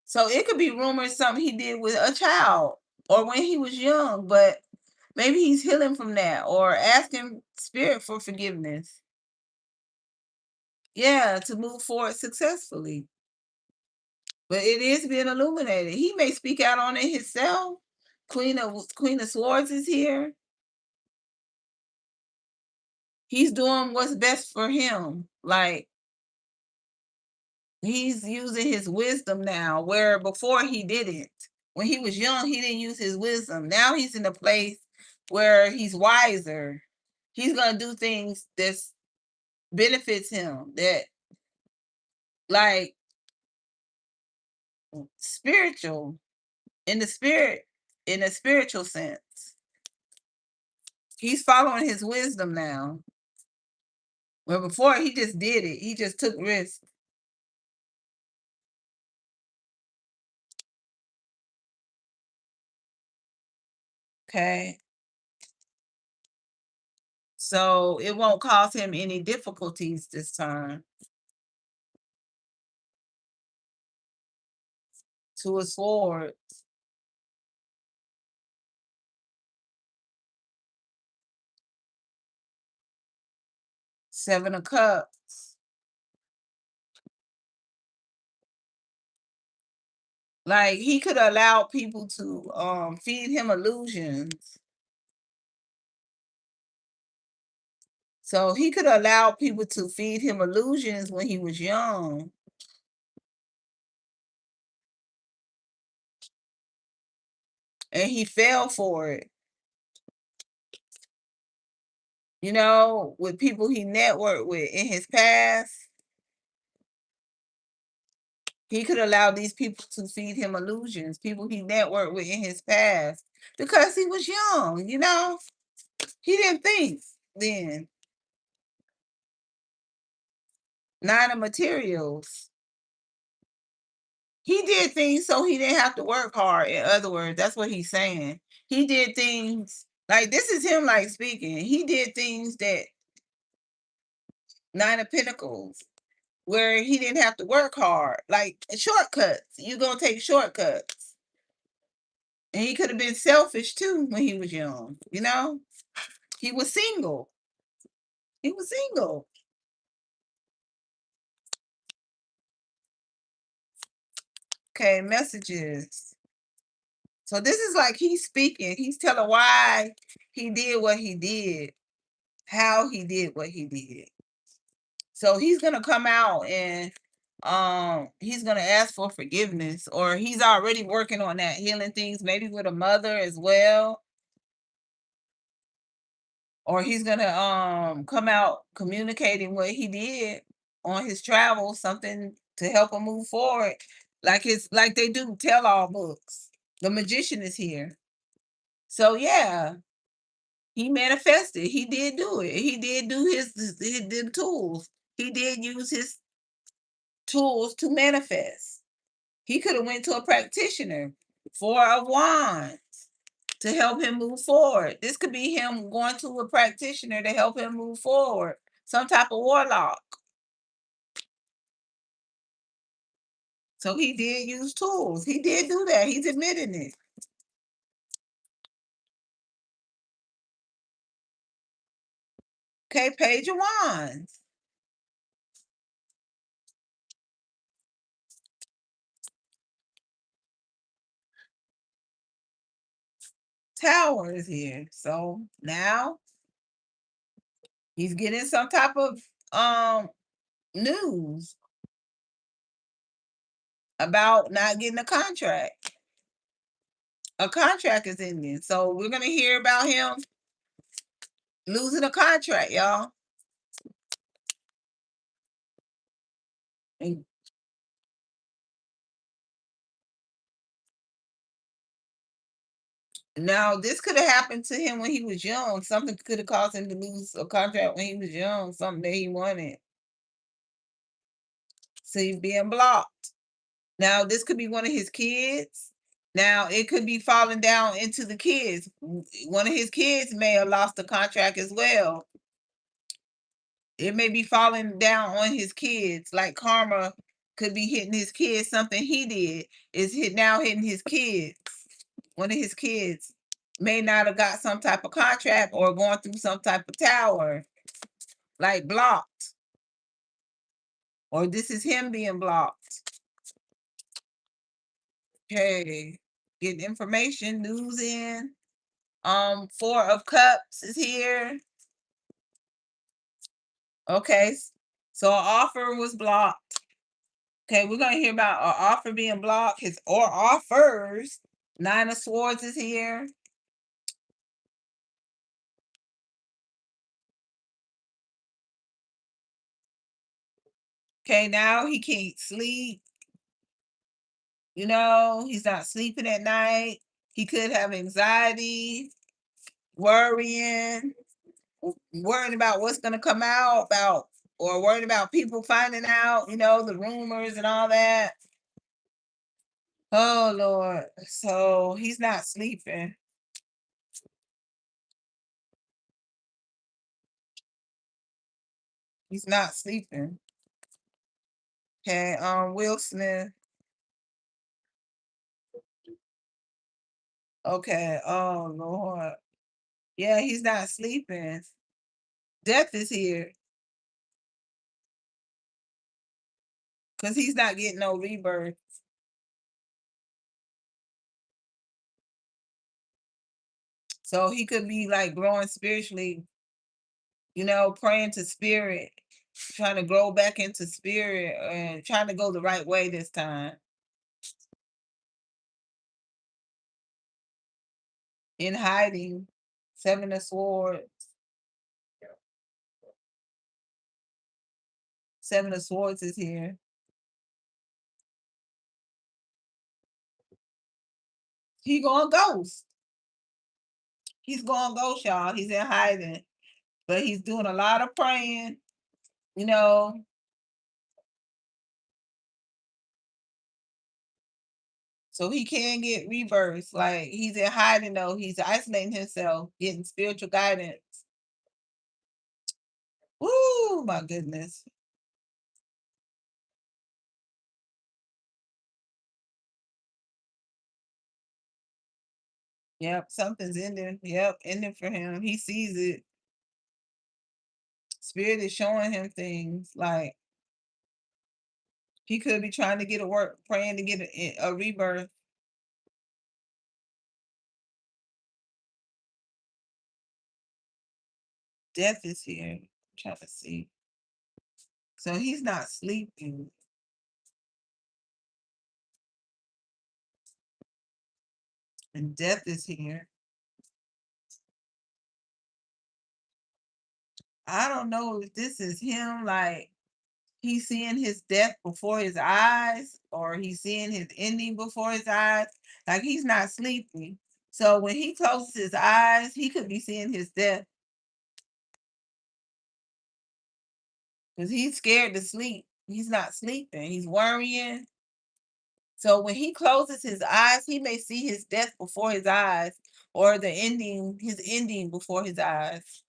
So it could be rumors something he did with a child or when he was young, but maybe he's healing from that or asking spirit for forgiveness. Yeah, to move forward successfully. But it is being illuminated. He may speak out on it himself. Queen of Swords is here. He's doing what's best for him. Like he's using his wisdom now, where before he didn't. When he was young, he didn't use his wisdom. Now he's in a place where he's wiser. He's gonna do things that benefits him. That like spiritual in the spirit, in a spiritual sense. He's following his wisdom now. Where before he just did it. He just took risks. Okay. So it won't cause him any difficulties this time. To a sword. Seven of Cups. Like he could allow people to feed him illusions. So he could allow people to feed him illusions when he was young. And he fell for it. You know, with people he networked with in his past, he could allow these people to feed him illusions, people he networked with in his past, because he was young, you know? He didn't think then. Nine of materials. He did things so he didn't have to work hard. In other words, that's what he's saying. He did things like this is him like speaking. He did things that Nine of Pentacles where he didn't have to work hard, like shortcuts. You're gonna take shortcuts. And he could have been selfish too when he was young, you know? He was single. He was single. Okay, messages. So this is like he's speaking. He's telling why he did what he did, how he did what he did. So he's gonna come out and he's gonna ask for forgiveness, or he's already working on that, healing things, maybe with a mother as well. Or he's gonna come out communicating what he did on his travels, something to help him move forward. Like his like they do tell all books. The magician is here. So yeah, he manifested. He did do it. He did do his the tools. He did use his tools to manifest. He could have went to a practitioner, Four of Wands, to help him move forward. This could be him going to a practitioner to help him move forward. Some type of warlock. So he did use tools. He did do that. He's admitting it. Okay, Page of Wands. Tower is here. So now he's getting some type of news about not getting a contract. A contract is ending. So we're gonna hear about him losing a contract, y'all. And now this could have happened to him when he was young. Something could have caused him to lose a contract when he was young, something that he wanted. So he's being blocked. Now this could be one of his kids. Now it could be falling down into the kids. One of his kids may have lost the contract as well. It may be falling down on his kids, like karma could be hitting his kids. Something he did is now hitting his kids. One of his kids may not have got some type of contract or going through some type of tower, like blocked. Or this is him being blocked. Okay, get information, news in. Four of Cups is here. Okay, so an offer was blocked. Okay, we're gonna hear about an offer being blocked. His or offers. Nine of Swords is here. Okay, now he can't sleep. You know, he's not sleeping at night. He could have anxiety, worrying, worrying about what's gonna come out about, or worried about people finding out, you know, the rumors and all that. Oh Lord. So he's not sleeping. He's not sleeping. Okay, Will Smith. Okay, oh Lord. Yeah, he's not sleeping. Death is here. because he's not getting no rebirth. So he could be like growing spiritually, praying to spirit, trying to grow back into spirit and trying to go the right way this time. In hiding, seven of swords. Seven of swords is here. He going ghost. He's going ghost, y'all. He's in hiding, but he's doing a lot of praying. You know, so he can get rebirth. Like he's in hiding though. He's isolating himself, getting spiritual guidance. Ooh, my goodness. Yep, something's ending. Yep, ending for him. He sees it. Spirit is showing him things like he could be trying to get a work, praying to get a rebirth. Death is here. I'm trying to see. So he's not sleeping. And death is here. I don't know if this is him, like he's seeing his death before his eyes, or he's seeing his ending before his eyes. Like he's not sleeping. So when he closes his eyes, he could be seeing his death because he's scared to sleep. He's not sleeping. He's worrying. So when he closes his eyes, he may see his death before his eyes, or his ending before his eyes.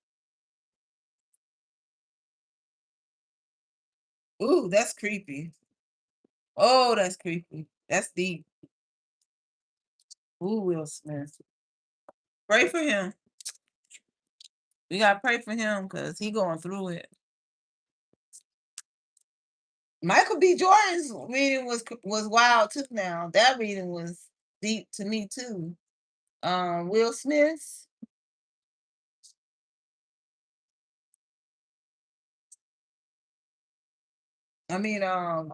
Ooh, that's creepy. Oh, that's creepy. That's deep. Ooh, Will Smith. Pray for him. We gotta pray for him because he going through it. Michael B. Jordan's reading was wild too. Now that reading was deep to me too. Will Smith.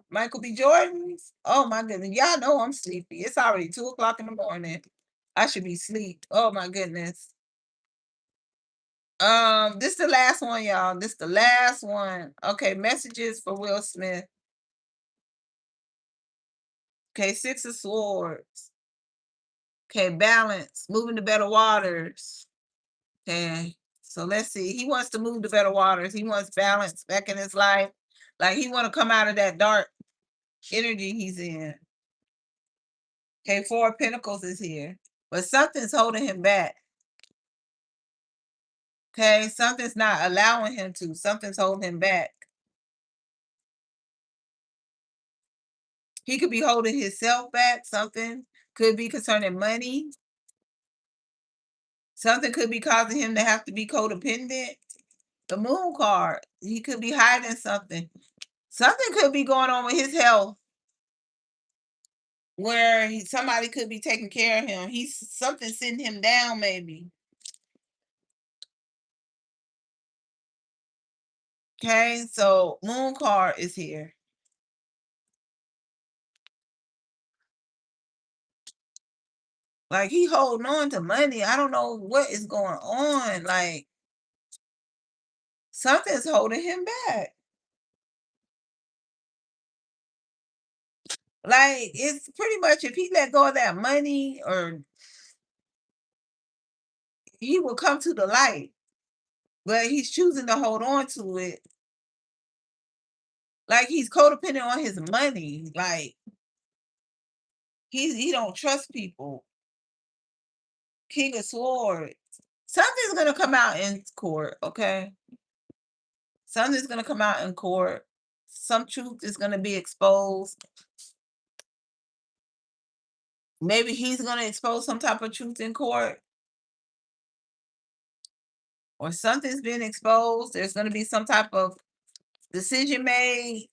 Michael B. Jordan's. Oh my goodness, y'all know I'm sleepy. It's already 2 o'clock in the morning. I should be asleep. Oh my goodness. This the last one, y'all. This the last one. Okay, messages for Will Smith. Okay, Six of Swords. Okay, balance, moving to better waters. Okay, so let's see. He wants to move to better waters. He wants balance back in his life. Like he want to come out of that dark energy he's in. Okay, Four of Pentacles is here, but something's holding him back. Okay, something's not allowing him to. Something's holding him back. He could be holding himself back. Something could be concerning money. Something could be causing him to have to be codependent. The Moon card. He could be hiding something. Something could be going on with his health where somebody could be taking care of him. He's something sitting him down, maybe. Okay, so Moon card is here. Like he holding on to money. I don't know what is going on. Like something's holding him back. Like it's pretty much if he let go of that money, or he will come to the light. But he's choosing to hold on to it. Like he's codependent on his money. Like he don't trust people. King of Swords. Something's gonna come out in court, okay? Something's gonna come out in court. Some truth is gonna be exposed. Maybe he's gonna expose some type of truth in court, or something's been exposed. There's gonna be some type of decision made.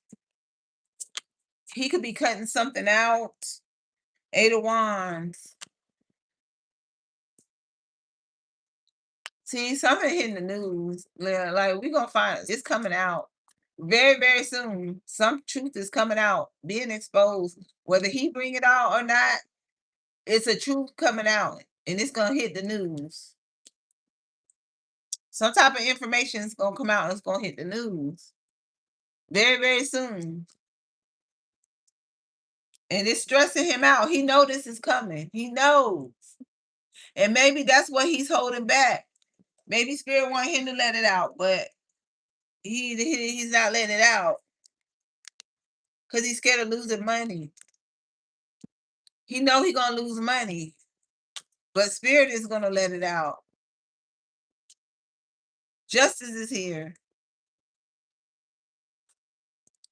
He could be cutting something out. 8 of Wands. See, something hitting the news. Like we're gonna find it's coming out very, very soon. Some truth is coming out, being exposed. Whether he bring it out or not, it's a truth coming out, and it's gonna hit the news. Some type of information is gonna come out and it's gonna hit the news very, very soon. And it's stressing him out. He know this is coming. He knows. And maybe that's what he's holding back. Maybe spirit want him to let it out, but he's not letting it out because he's scared of losing money. He know he gonna lose money, but spirit is gonna let it out. Justice is here.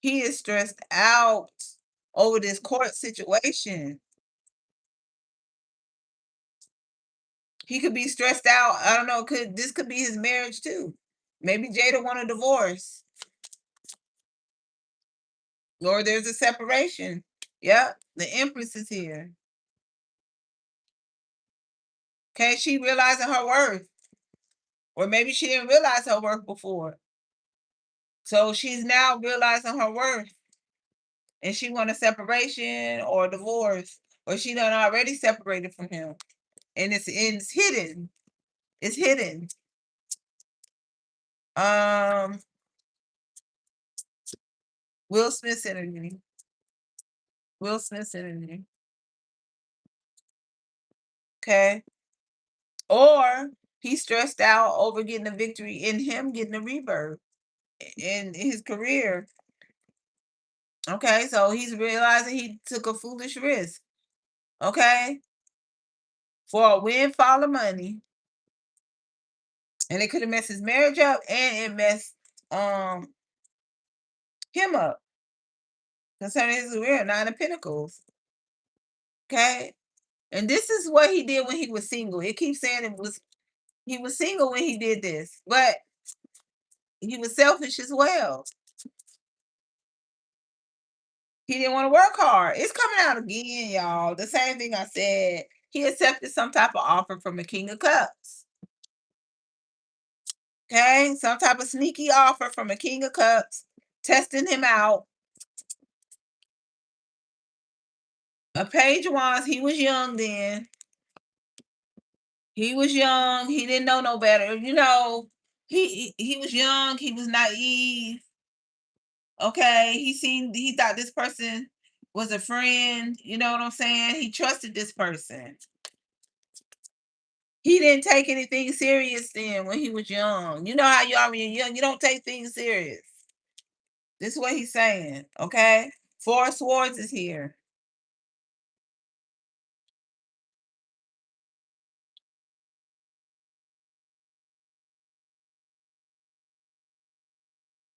He is stressed out over this court situation. He could be stressed out. I don't know. Could be his marriage too? Maybe Jada want a divorce, or there's a separation. Yep, the Empress is here. Okay, she realizing her worth, or maybe she didn't realize her worth before. So she's now realizing her worth, and she want a separation or a divorce, or she done already separated from him, and it's hidden. It's hidden. Um, Will Smith's energy. Will Smith's energy. Okay, or he's stressed out over getting a victory in him getting a rebirth in his career. Okay, so he's realizing he took a foolish risk. Okay, for a windfall of money, and it could have messed his marriage up, and it messed um him up concerning his career. 9 of Pentacles. Okay, and this is what he did when he was single. It keeps saying he was single when he did this, but he was selfish as well. He didn't want to work hard. It's coming out again, y'all. The same thing I said. He accepted some type of offer from the King of Cups. Okay, some type of sneaky offer from a King of Cups, testing him out. A Page of Wands, he was young then. He was young. He didn't know no better. He was young. He was naive. Okay, he thought this person was a friend. You know what I'm saying? He trusted this person. He didn't take anything serious then when he was young. You know how you are when you're young. You don't take things serious. This is what he's saying. Okay, 4 of Swords is here.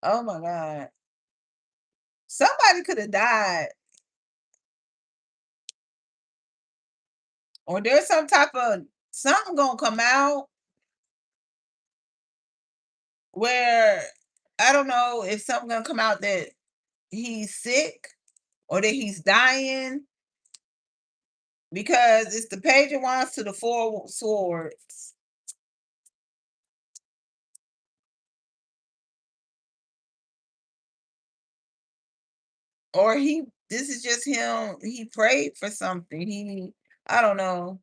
Oh my God. Somebody could have died. Or there's some type of something gonna come out where I don't know if something gonna come out that he's sick or that he's dying, because it's the Page of Wands to the 4 of Swords. Or this is just him. He prayed for something. I don't know.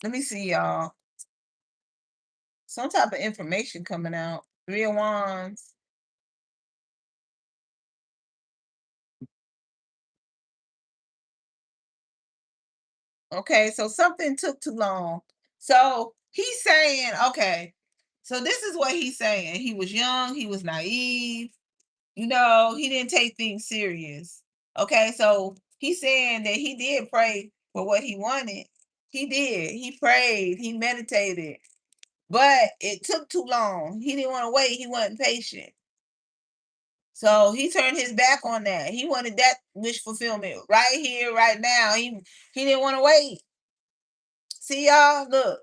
Let me see, y'all. Some type of information coming out. 3 of Wands. Okay, so something took too long. So he's saying, okay, so this is what he's saying. He was young, he was naive, he didn't take things serious. Okay, so he's saying that he did pray for what he wanted. He did. He prayed, he meditated, but it took too long. He didn't want to wait, he wasn't patient. So he turned his back on that. He wanted that wish fulfillment right here, right now. He didn't want to wait. See y'all, look.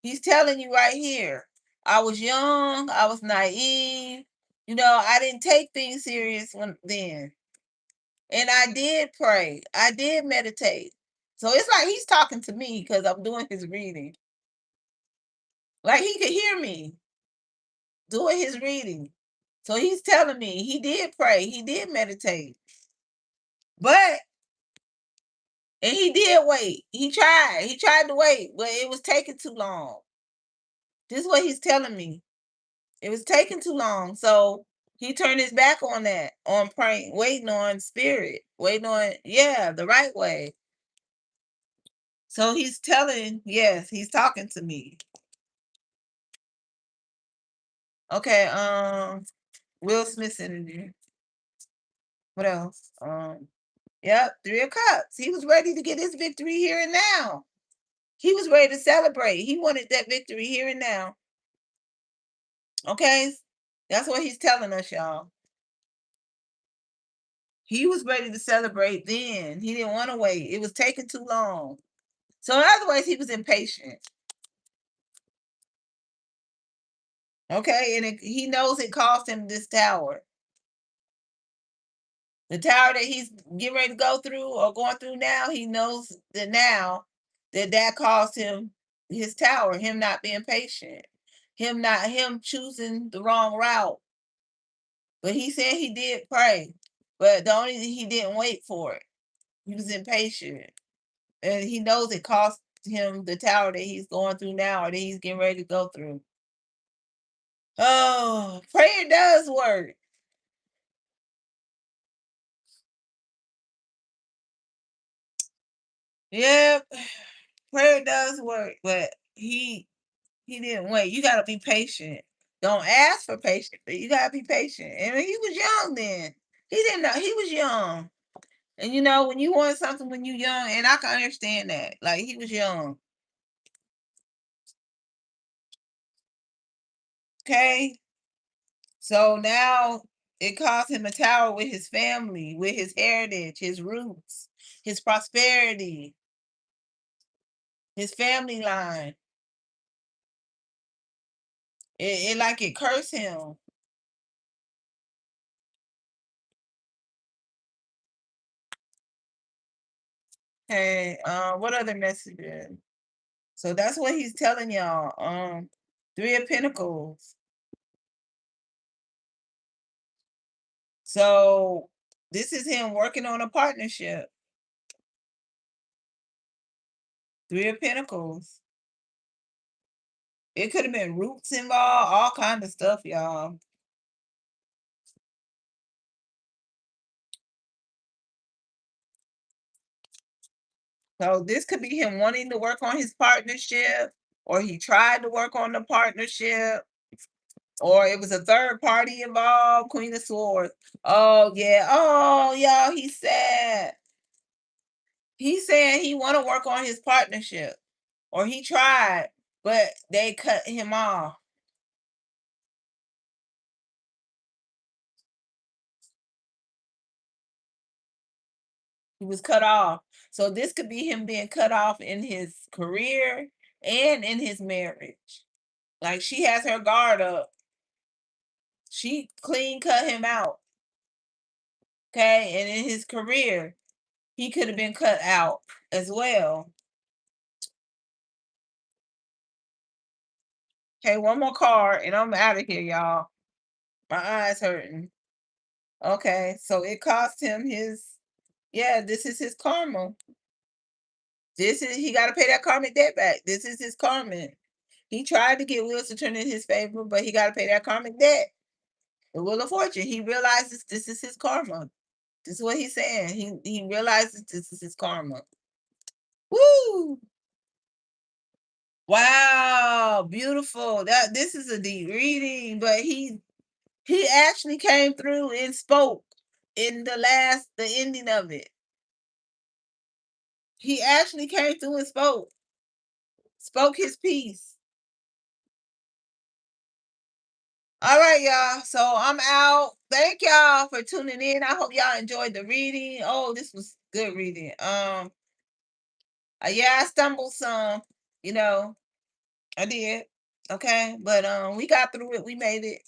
He's telling you right here. I was young, I was naive. I didn't take things serious then. And I did pray. I did meditate. So it's like he's talking to me because I'm doing his reading. Like he could hear me doing his reading. So he's telling me he did pray, he did meditate, but and he did wait. He tried to wait, but it was taking too long. This is what he's telling me. It was taking too long. So he turned his back on that, on praying, waiting on spirit, waiting on, yeah, the right way. So he's telling, yes, he's talking to me. Okay, Will Smith's energy. What else? Yep, 3 of Cups. He was ready to get his victory here and now. He was ready to celebrate. He wanted that victory here and now. Okay? That's what he's telling us, y'all. He was ready to celebrate then. He didn't want to wait. It was taking too long. So in other words, he was impatient. Okay, and he knows it cost him this tower. The tower that he's getting ready to go through or going through now, he knows that now that cost him his tower, him not being patient, him choosing the wrong route. But he said he did pray, but the only thing he didn't wait for it. He was impatient, and he knows it cost him the tower that he's going through now, or that he's getting ready to go through. Oh, prayer does work. Yeah, prayer does work, but he didn't wait. You gotta be patient. Don't ask for patience, but you gotta be patient. And he was young then. He didn't know he was young. And you know, when you want something when you're young, and I can understand that. Like he was young. Okay. So now it cost him a tower with his family, with his heritage, his roots, his prosperity, his family line. It like it cursed him. Hey, what other messages? So that's what he's telling y'all. 3 of Pentacles. So this is him working on a partnership. 3 of Pentacles. It could have been roots involved, all kind of stuff, y'all. So this could be him wanting to work on his partnership, or he tried to work on the partnership, or it was a third party involved. Queen of Swords. Oh yeah. Oh y'all, he's sad. He's saying he want to work on his partnership, or he tried, but they cut him off. He was cut off. So this could be him being cut off in his career and in his marriage. Like she has her guard up. She clean cut him out. Okay. And in his career, he could have been cut out as well. Okay, one more card and I'm out of here, y'all. My eyes hurting. Okay, so it cost him his, yeah, this is his karma. This is, he got to pay that karmic debt back. This is his karma. He tried to get Wills to turn in his favor, but he got to pay that karmic debt. The Wheel of Fortune. He realizes this is his karma. This is what he's saying. He realizes this is his karma. Woo! Wow, beautiful. That this is a deep reading, but he actually came through and spoke in the ending of it. He actually came through and spoke his piece. All right, y'all. So I'm out. Thank y'all for tuning in. I hope y'all enjoyed the reading. Oh, this was good reading. Yeah, I stumbled some, you know, I did. Okay, but we got through it. We made it.